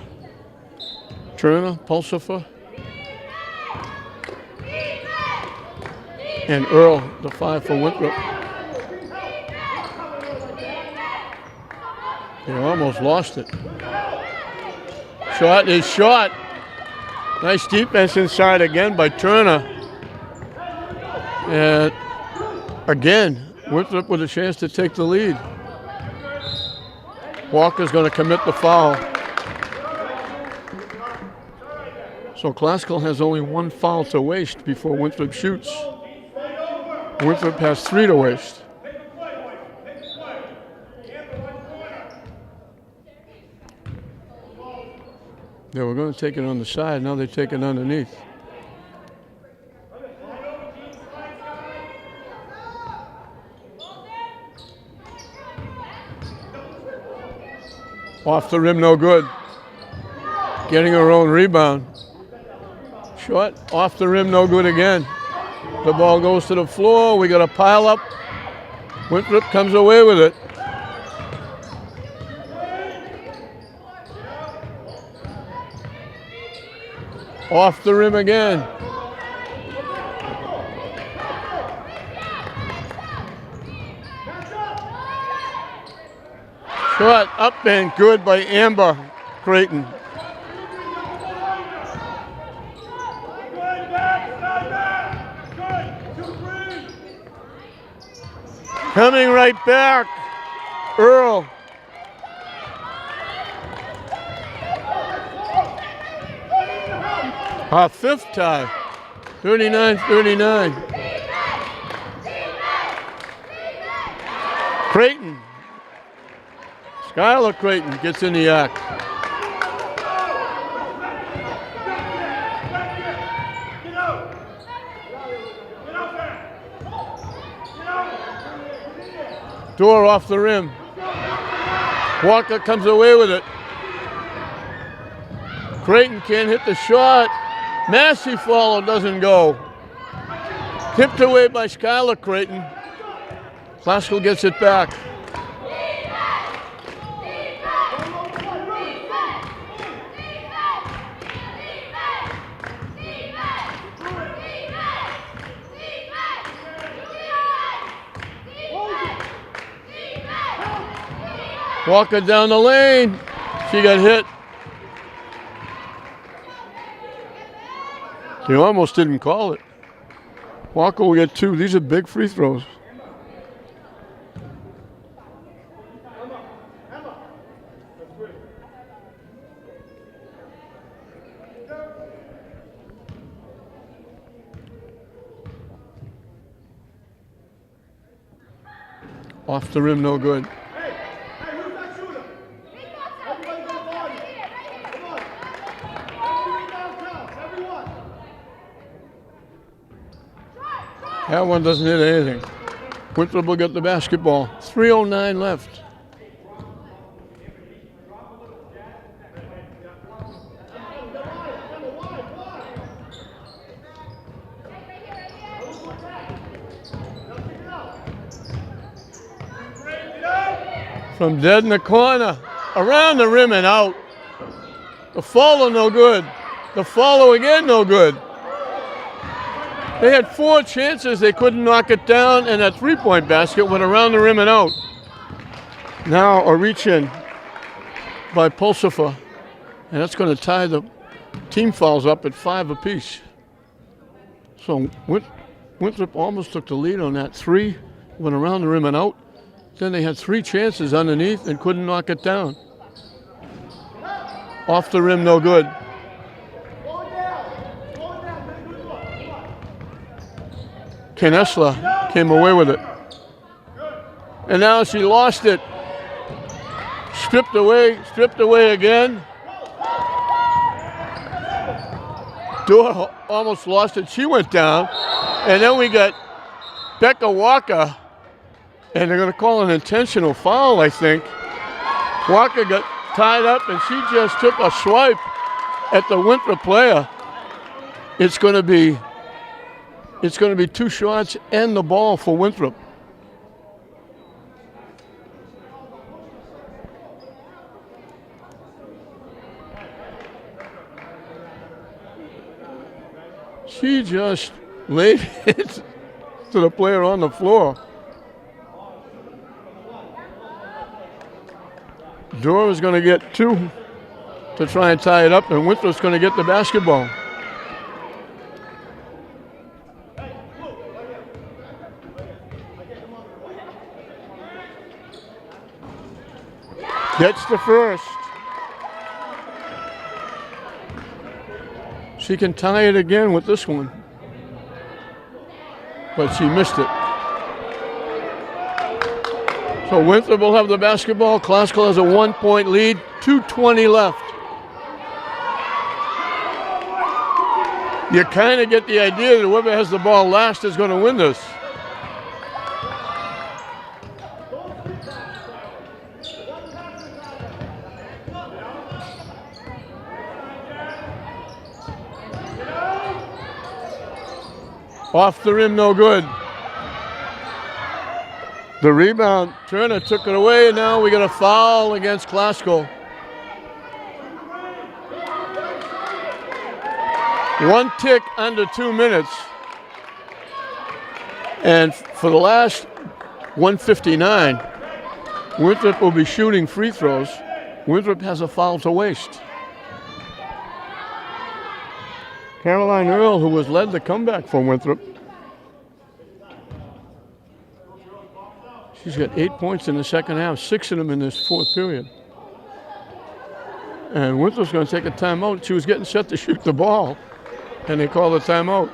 Turner, Pulsifer, and Earl, the 5 for Winthrop. They almost lost it. Shot is shot. Nice defense inside again by Turner. And again, Winthrop with a chance to take the lead. Walker's going to commit the foul. So Classical has only 1 foul to waste before Winthrop shoots. Winthrop has 3 to waste. They were going to take it on the side, now they take it underneath. Off the rim, no good. Getting her own rebound. Short, off the rim, no good again. The ball goes to the floor, we got a pile up. Winthrop comes away with it. Off the rim again. Shot up and good by Amber Creighton. Coming right back, Earl. Our 5th tie, 39-39. Creighton. Skylar Creighton gets in the act. Door off the rim. Walker comes away with it. Creighton can't hit the shot. Massey follow doesn't go. Tipped away by Skylar Creighton. Classical gets it back. Walker down the lane. She got hit. They almost didn't call it. Walker will get 2. These are big free throws. Off the rim, no good. That one doesn't hit anything. Winthrop will get the basketball. 3:09 left. From dead in the corner, around the rim and out. The follow no good. The follow again no good. They had 4 chances, they couldn't knock it down, and that 3-point basket went around the rim and out. Now a reach in by Pulsifer, and that's going to tie the team fouls up at 5 apiece. So Winthrop almost took the lead on that 3, went around the rim and out. Then they had 3 chances underneath and couldn't knock it down. Off the rim, no good. Knesler came away with it. And now she lost it. Stripped away again. Dora almost lost it. She went down. And then we got Becca Walker, and they're going to call an intentional foul, I think. Walker got tied up, and she just took a swipe at the Winthrop player. It's going to be 2 shots and the ball for Winthrop. She just laid it to the player on the floor. Dora's going to get 2 to try and tie it up, and Winthrop's going to get the basketball. Gets the first. She can tie it again with this one, but she missed it. So Winthrop will have the basketball. Classical has a 1-point lead, 2:20 left. You kind of get the idea that whoever has the ball last is going to win this. Off the rim, no good. The rebound, Turner took it away, and now we got a foul against Classical. 1 tick under 2 minutes. And for the last 1:59, Winthrop will be shooting free throws. Winthrop has a foul to waste. Caroline Earl, who has led the comeback for Winthrop, she's got 8 points in the second half, 6 of them in this fourth period. And Winthrop's going to take a timeout. She was getting set to shoot the ball, and they called a timeout.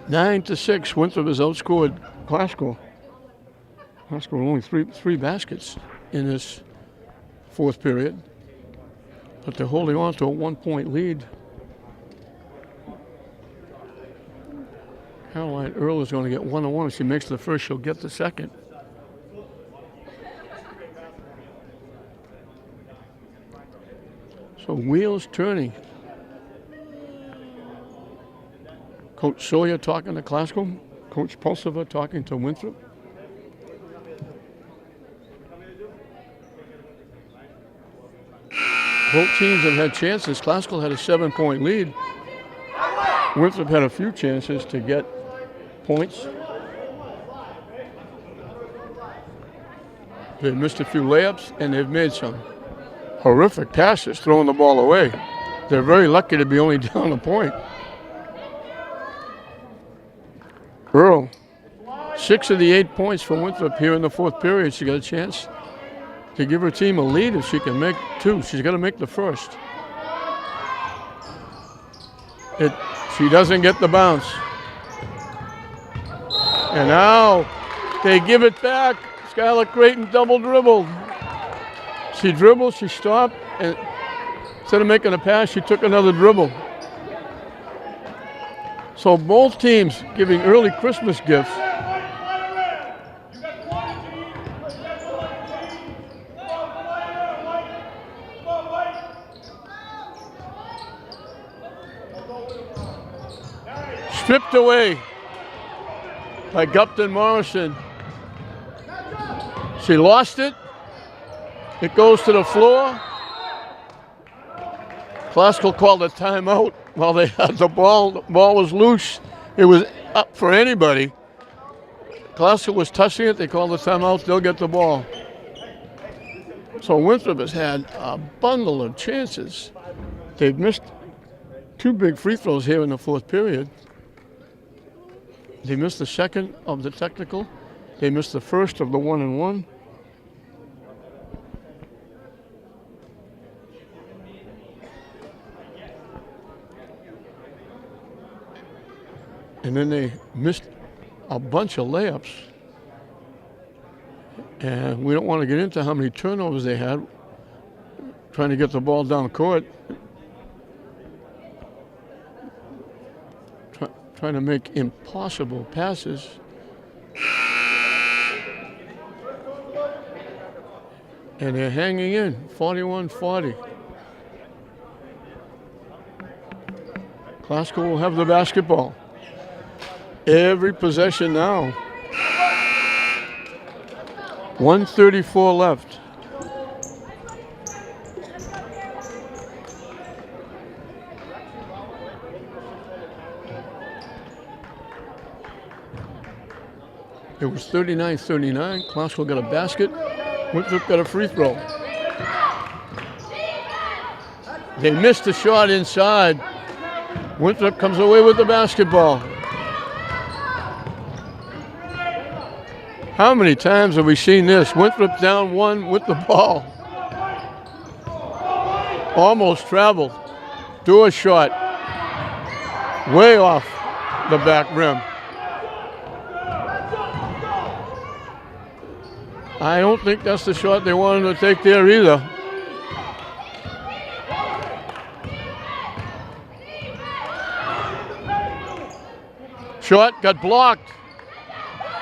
Nine to 6, Winthrop has outscored Classical. Classical only three baskets in this fourth period, but they're holding on to a 1-point lead. Caroline Earl is going to get 1-on-1. If she makes the first, she'll get the second. So wheels turning. Coach Sawyer talking to Classical. Coach Pulsiver talking to Winthrop. Both teams have had chances. Classical had a 7-point lead. Winthrop had a few chances to get points. They've missed a few layups, and they've made some horrific passes, throwing the ball away. They're very lucky to be only down a point. Earl, 6 of the 8 points for Winthrop here in the fourth period. She got a chance to give her team a lead if she can make 2. She's got to make the first. She doesn't get the bounce. And now they give it back. Skylar Creighton double dribbled. She dribbled, she stopped, and instead of making a pass, she took another dribble. So both teams giving early Christmas gifts. Stripped away by Gupton Morrison. She lost it. It goes to the floor. Classical called a timeout while they had the ball. The ball was loose. It was up for anybody. Classical was touching it. They called a timeout. They'll get the ball. So Winthrop has had a bundle of chances. They've missed 2 big free throws here in the fourth period. They missed the second of the technical. They missed the first of the 1-and-1. And then they missed a bunch of layups. And we don't want to get into how many turnovers they had trying to get the ball down court. Trying to make impossible passes. And they're hanging in, 41-40. Glasgow will have the basketball. Every possession now. 1:34 left. It was 39-39. Glasgow got a basket. Winthrop got a free throw. They missed the shot inside. Winthrop comes away with the basketball. How many times have we seen this? Winthrop down one with the ball. Almost traveled. Do a shot. Way off the back rim. I don't think that's the shot they wanted to take there either. Shot got blocked.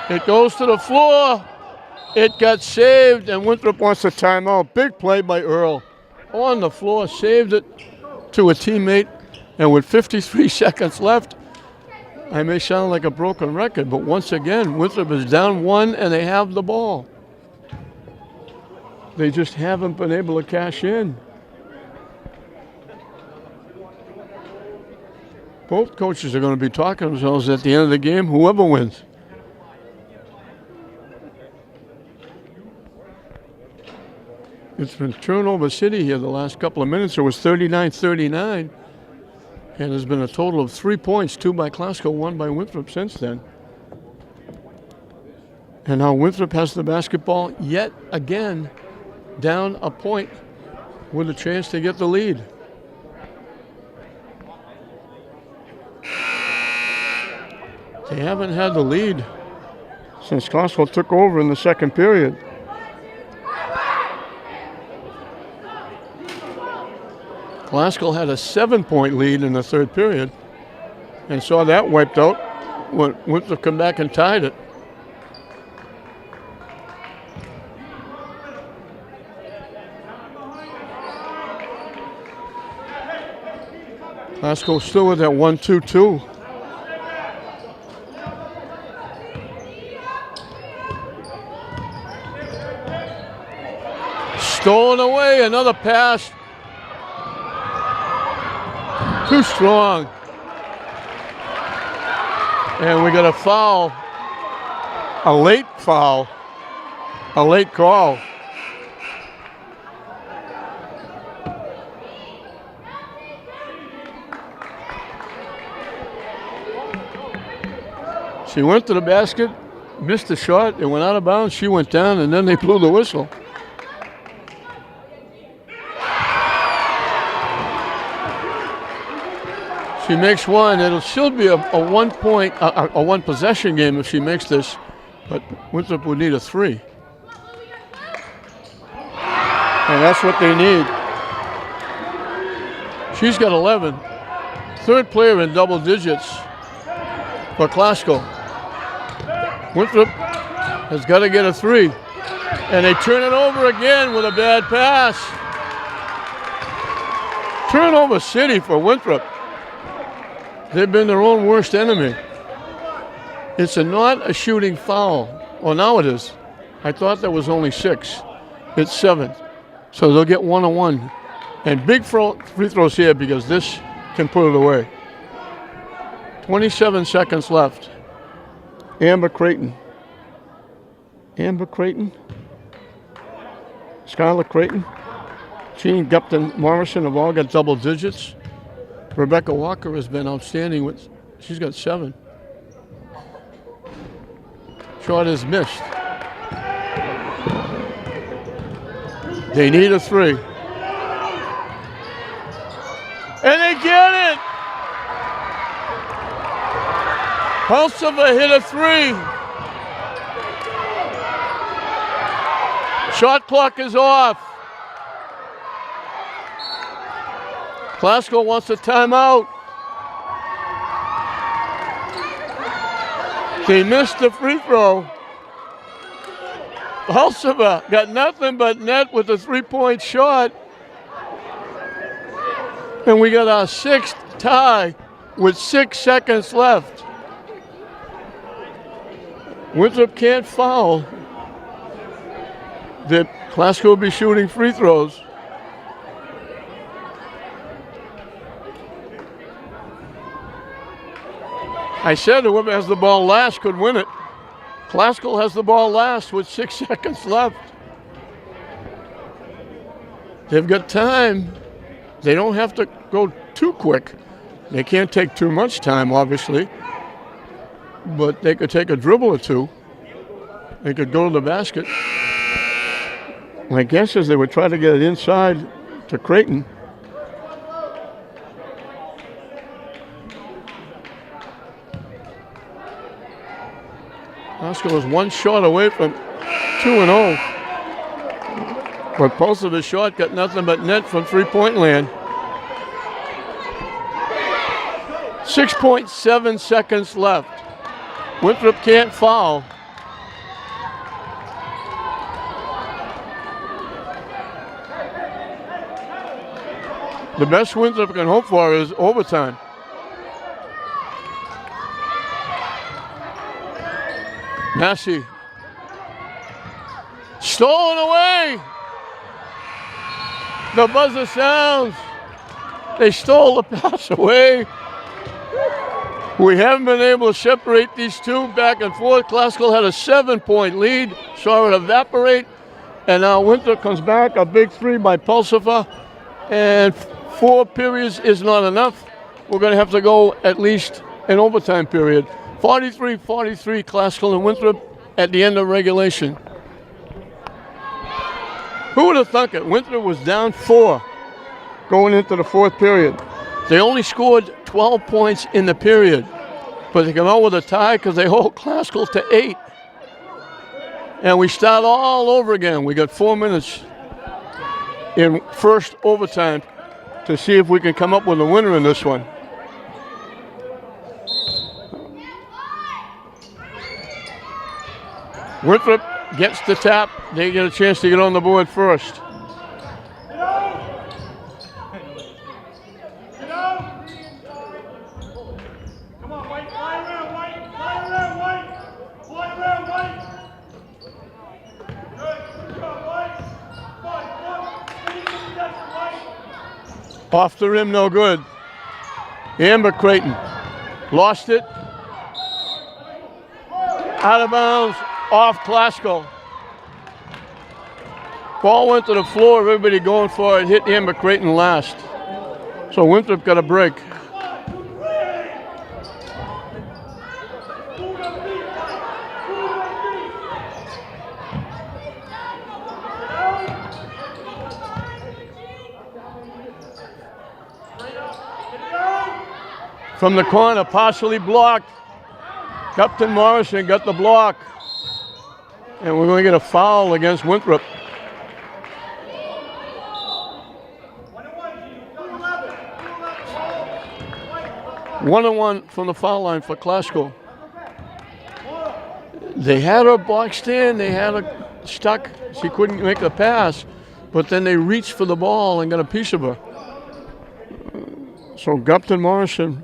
It goes to the floor. It got saved, and Winthrop wants a timeout. Big play by Earl. On the floor, saved it to a teammate, and with 53 seconds left, I may sound like a broken record, but once again, Winthrop is down one, and they have the ball. They just haven't been able to cash in. Both coaches are going to be talking to themselves at the end of the game, whoever wins. It's been turnover city here the last couple of minutes. It was 39-39, and there's been a total of 3 points, 2 by Glasgow, 1 by Winthrop since then. And now Winthrop has the basketball yet again, down a point with a chance to get the lead. They haven't had the lead since Glasgow took over in the second period. Glasgow had a 7-point lead in the third period and saw that wiped out when Winthrop come back and tied it. Glasgow still with that 1-2-2. Stolen away, another pass. Too strong. And we got a foul. A late foul. A late call. She went to the basket, missed the shot, it went out of bounds, she went down, and then they blew the whistle. She makes one. It'll still be a 1 point, a 1 possession game if she makes this, but Winthrop would need a 3. And that's what they need. She's got 11. Third player in double digits for Glasgow. Winthrop has got to get a 3. And they turn it over again with a bad pass. Turnover city for Winthrop. They've been their own worst enemy. It's not a shooting foul. Well, now it is. I thought there was only 6. It's 7. So they'll get 1 on 1. And big free throws here because this can put it away. 27 seconds left. Amber Creighton. Amber Creighton. Skylar Creighton. Jean Gupton Morrison have all got double digits. Rebecca Walker has been outstanding with, she's got 7. Shot is missed. They need a 3. And they get it! Pulsiva hit a 3. Shot clock is off. Classical wants a timeout. They missed the free throw. Pulsiva got nothing but net with a three-point shot. And we got our sixth tie with 6 seconds left. Winthrop can't foul. The Classical will be shooting free throws. I said whoever has the ball last could win it. Classical has the ball last with 6 seconds left. They've got time. They don't have to go too quick. They can't take too much time, obviously. But they could take a dribble or two. They could go to the basket. My guess is they would try to get it inside to Creighton. Classical is one shot away from 2-0. But Pulsiva's shot got nothing but net from three-point land. 6.7 seconds left. Winthrop can't foul. The best Winthrop can hope for is overtime. Massey. Stolen away. The buzzer sounds. They stole the pass away. We haven't been able to separate these two back and forth. Classical had a 7-point lead, saw it evaporate, and now Winthrop comes back, a big three by Pulsiva, and 4 periods is not enough. We're going to have to go at least an overtime period. 43-43 Classical and Winthrop at the end of regulation. Who would have thunk it? Winthrop was down 4 going into the 4th period. They only scored 12 points in the period, but they come out with a tie because they hold Classical to 8. And we start all over again. We got 4 minutes in first overtime to see if we can come up with a winner in this one. Winthrop gets the tap. They get a chance to get on the board first. Off the rim, no good. Amber Creighton lost it. Out of bounds, off Classical. Ball went to the floor, everybody going for it, hit Amber Creighton last. So Winthrop got a break. From the corner, partially blocked. Captain Morrison got the block. And we're going to get a foul against Winthrop. 1-1 from the foul line for Classical. They had her boxed in, they had her stuck. She couldn't make the pass, but then they reached for the ball and got a piece of her. So Captain Morrison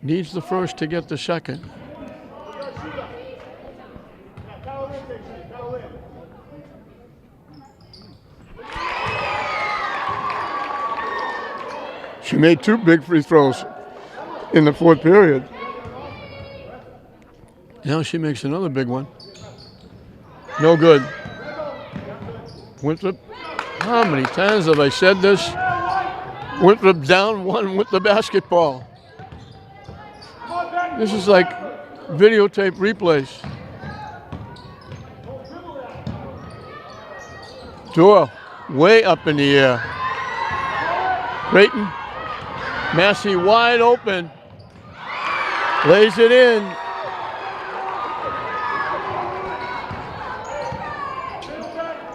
needs the first to get the second. She made 2 big free throws in the 4th period. Now she makes another big one. No good. Winthrop, how many times have I said this? Winthrop down 1 with the basketball. This is like videotape replays. Door way up in the air. Creighton, Massey wide open. Lays it in.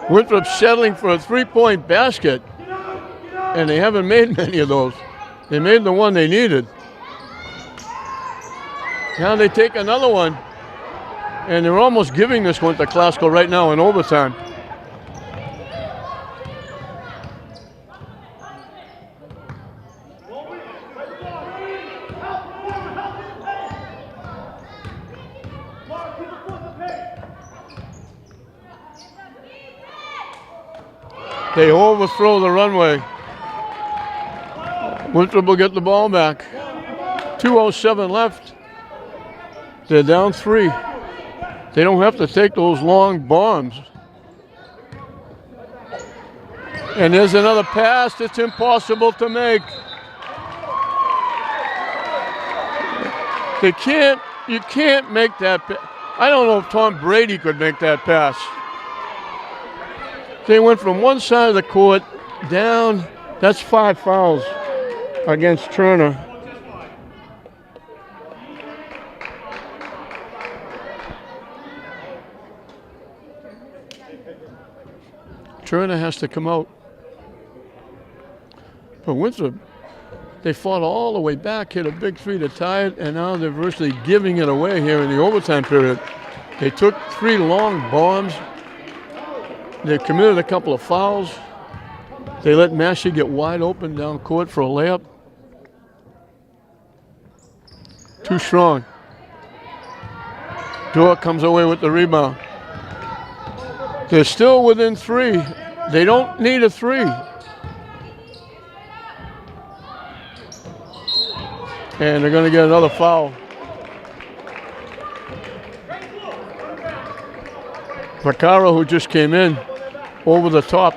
Winthrop settling for a three-point basket, and they haven't made many of those. They made the one they needed. Now they take another one, and they're almost giving this one to Classical right now in overtime. They overthrow the runway. Winthrop will get the ball back. 2:07 left. They're down 3. They don't have to take those long bombs. And there's another pass that's impossible to make. You can't make that. I don't know if Tom Brady could make that pass. They went from one side of the court down. That's 5 fouls against Turner. Turner has to come out. But Winthrop, they fought all the way back, hit a big 3 to tie it, and now they're virtually giving it away here in the overtime period. They took 3 long bombs. They committed a couple of fouls. They let Massey get wide open down court for a layup. Too strong. Dorr comes away with the rebound. They're still within 3. They don't need a 3. And they're going to get another foul. Vaccaro, who just came in, over the top.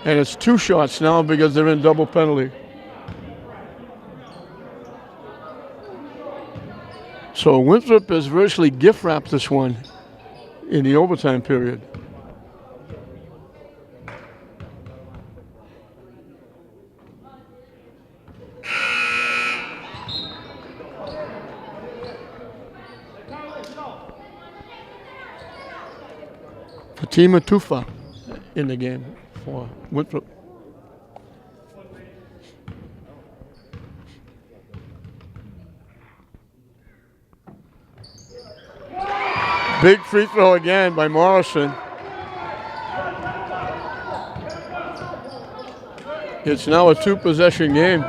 And it's 2 shots now because they're in double penalty. So Winthrop has virtually gift wrapped this one in the overtime period. Fatima Tufa in the game for Winthrop. Big free throw again by Morrison. It's now a 2-possession game.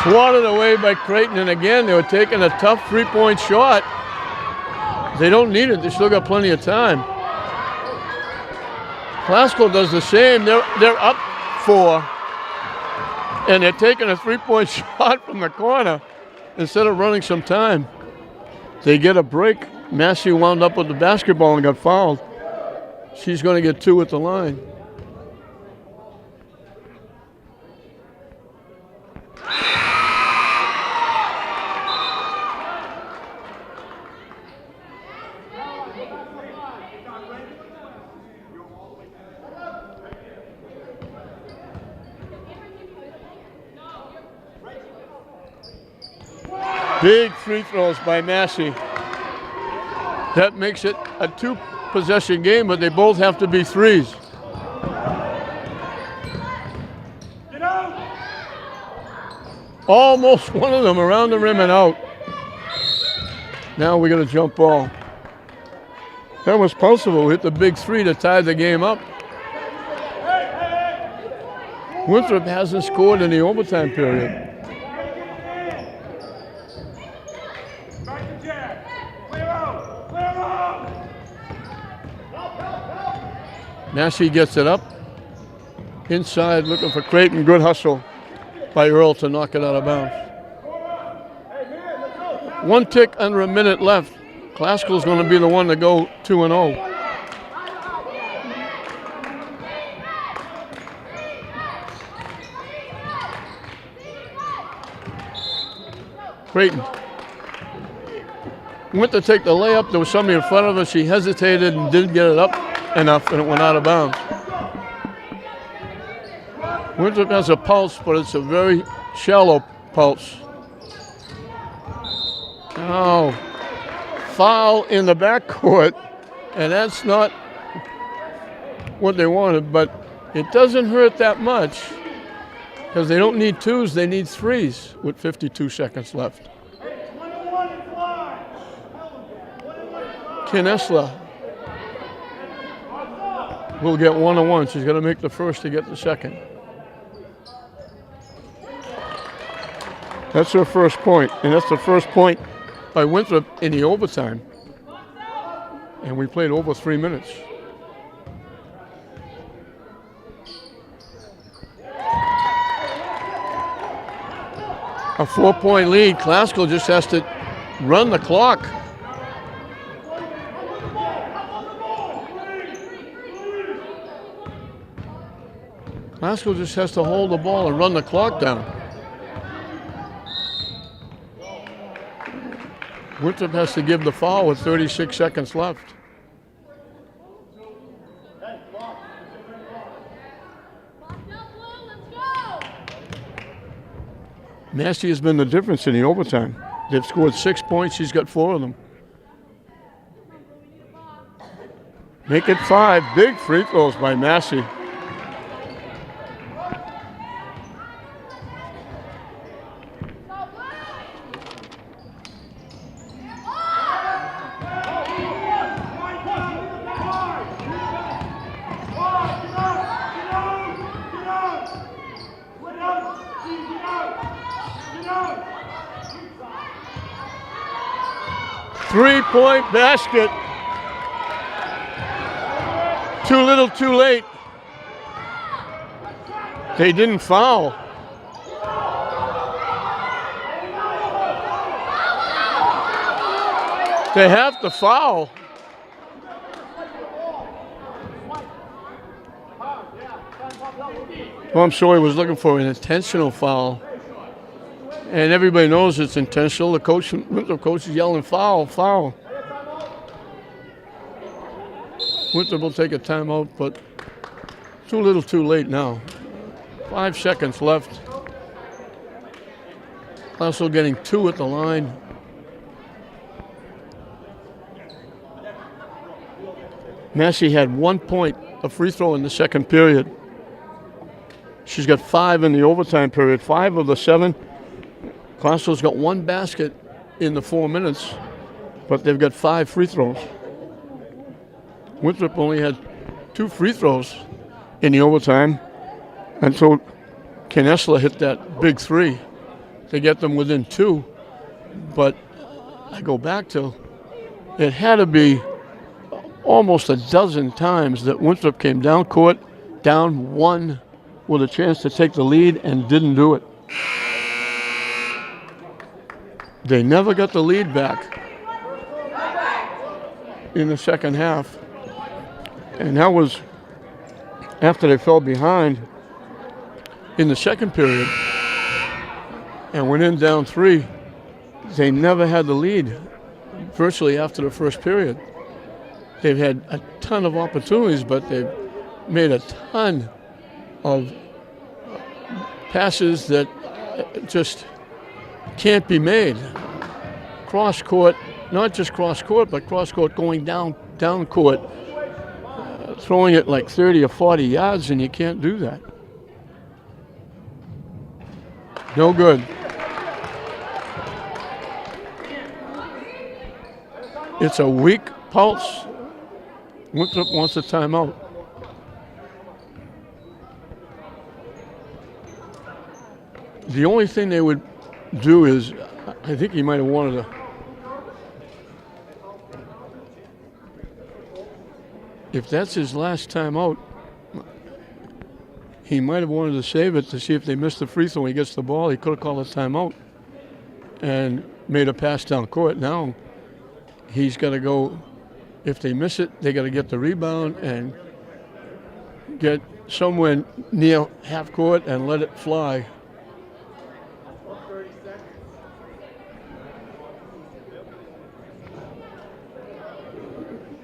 Swatted away by Creighton, and again they were taking a tough 3-point shot. They don't need it, they still got plenty of time. Classical does the same, they're up 4, and they're taking a 3-point shot from the corner instead of running some time. They get a break. Massey wound up with the basketball and got fouled. She's going to get 2 at the line. Big free throws by Massey. That makes it a 2-possession game, but they both have to be 3s. Almost one of them around the rim and out. Now we got a jump ball. That was possible. Hit the big 3 to tie the game up. Winthrop hasn't scored in the overtime period. Massey gets it up. Inside, looking for Creighton. Good hustle by Earl to knock it out of bounds. 1 tick under a minute left. Classical's going to be the one to go 2-0. Creighton went to take the layup. There was somebody in front of her. She hesitated and didn't get it up enough, and it went out of bounds. Winthrop has a pulse, but it's a very shallow pulse. Oh, foul in the backcourt, and that's not what they wanted, but it doesn't hurt that much because they don't need twos, they need threes with 52 seconds left. Kinesla will get 1-on-1. She's going to make the first to get the second. That's her first point, and that's the first point by Winthrop in the overtime. And we played over 3 minutes. A 4-point lead. Classical just has to run the clock. Classical just has to hold the ball and run the clock down. Winthrop has to give the foul with 36 seconds left. Massey has been the difference in the overtime. They've scored 6 points. She's got 4 of them. Make it 5. Big free throws by Massey. Three-point basket. Too little, too late. They didn't foul. They have to foul. Well, I'm sure he was looking for an intentional foul. And everybody knows it's intentional. The coach is yelling, foul, foul. Winthrop will take a timeout, but too little, too late now. 5 seconds left. Also getting 2 at the line. Massey had 1 point, a free throw in the second period. She's got 5 in the overtime period, 5 of the 7. Classical's got 1 basket in the 4 minutes, but they've got 5 free throws. Winthrop only had 2 free throws in the overtime until Kinesla hit that big 3 to get them within 2. But I go back to, it had to be almost a dozen times that Winthrop came down court, down 1 with a chance to take the lead and didn't do it. They never got the lead back in the second half. And that was after they fell behind in the second period and went in down 3. They never had the lead virtually after the first period. They've had a ton of opportunities, but they've made a ton of passes that just can't be made. Cross court, not just cross court, but cross court going down court, throwing it like 30 or 40 yards, and you can't do that. No good. It's a weak pulse. Winthrop wants a timeout. The only thing they would do is, I think he might have wanted to if that's his last time out, he might have wanted to save it to see if they missed the free throw when he gets the ball. He could have called a timeout and made a pass down court. Now he's got to go, if they miss it, they got to get the rebound and get somewhere near half court and let it fly.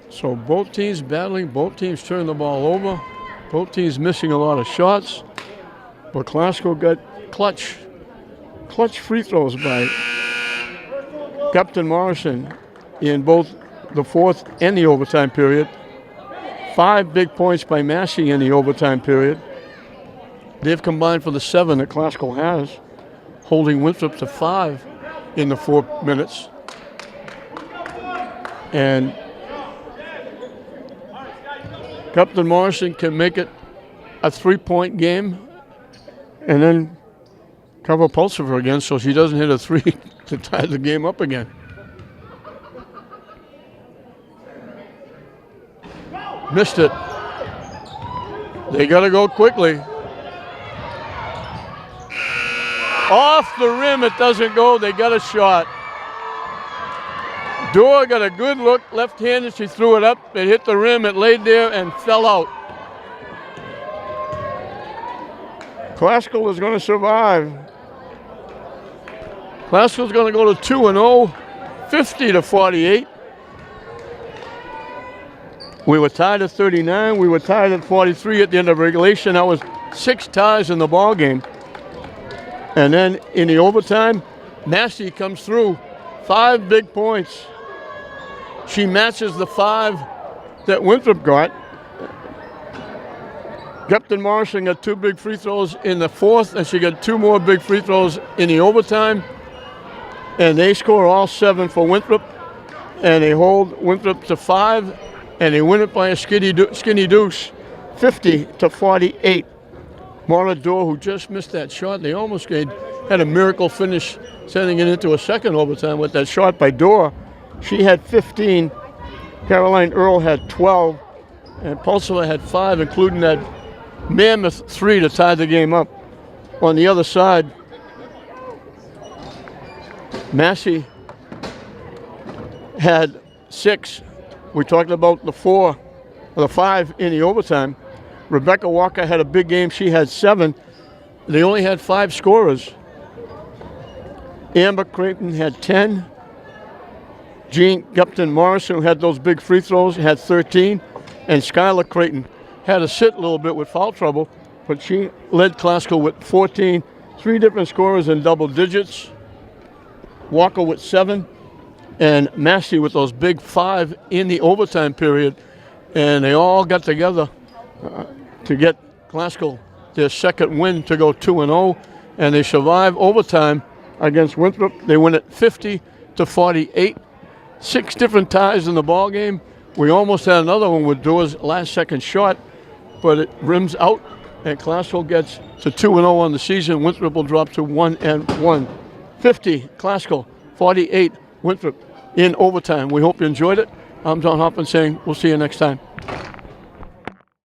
So both teams battling, both teams turning the ball over, both teams missing a lot of shots. But Classical got clutch free throws by Captain Morrison in both the fourth and the overtime period. 5 big points by Massey in the overtime period. They've combined for the 7 that Classical has, holding Winthrop to 5 in the 4 minutes. And Captain Morrison can make it a 3-point game and then cover Pulsifer again so she doesn't hit a 3 to tie the game up again. Missed it. They got to go quickly. Off the rim, it doesn't go. They got a shot. Dorr got a good look, left-handed. She threw it up. It hit the rim. It laid there and fell out. Classical is going to survive. Classical's going to go to 2-0, 50-48. We were tied at 39. We were tied at 43 at the end of regulation. That was 6 ties in the ball game. And then in the overtime, Massey comes through. 5 big points. She matches the 5 that Winthrop got. Captain Morrison got 2 big free throws in the 4th, and she got 2 more big free throws in the overtime. And they score all 7 for Winthrop, and they hold Winthrop to 5, and they win it by a skinny deuce, 50-48. Mara Dorr, who just missed that shot, they almost had a miracle finish, sending it into a second overtime with that shot by Dorr. She had 15. Caroline Earl had 12, and Pulsifer had 5, including that mammoth 3 to tie the game up. On the other side, Massey had 6. We talked about the 4, or the 5 in the overtime. Rebecca Walker had a big game. She had 7. They only had 5 scorers. Amber Creighton had 10. Jean Gupton Morrison, who had those big free throws, had 13. And Skylar Creighton had to sit a little bit with foul trouble, but she led Classical with 14. 3 different scorers in double digits. Walker with 7. And Massey with those big 5 in the overtime period. And they all got together to get Classical their second win to go 2-0. And they survive overtime against Winthrop. They win it 50-48. 6 different ties in the ball game. We almost had another one with Dorr's last second shot, but it rims out, and Classical gets to 2-0 on the season. Winthrop will drop to 1-1. 50 Classical, 48 Winthrop in overtime. We hope you enjoyed it. I'm John Hoffman saying we'll see you next time.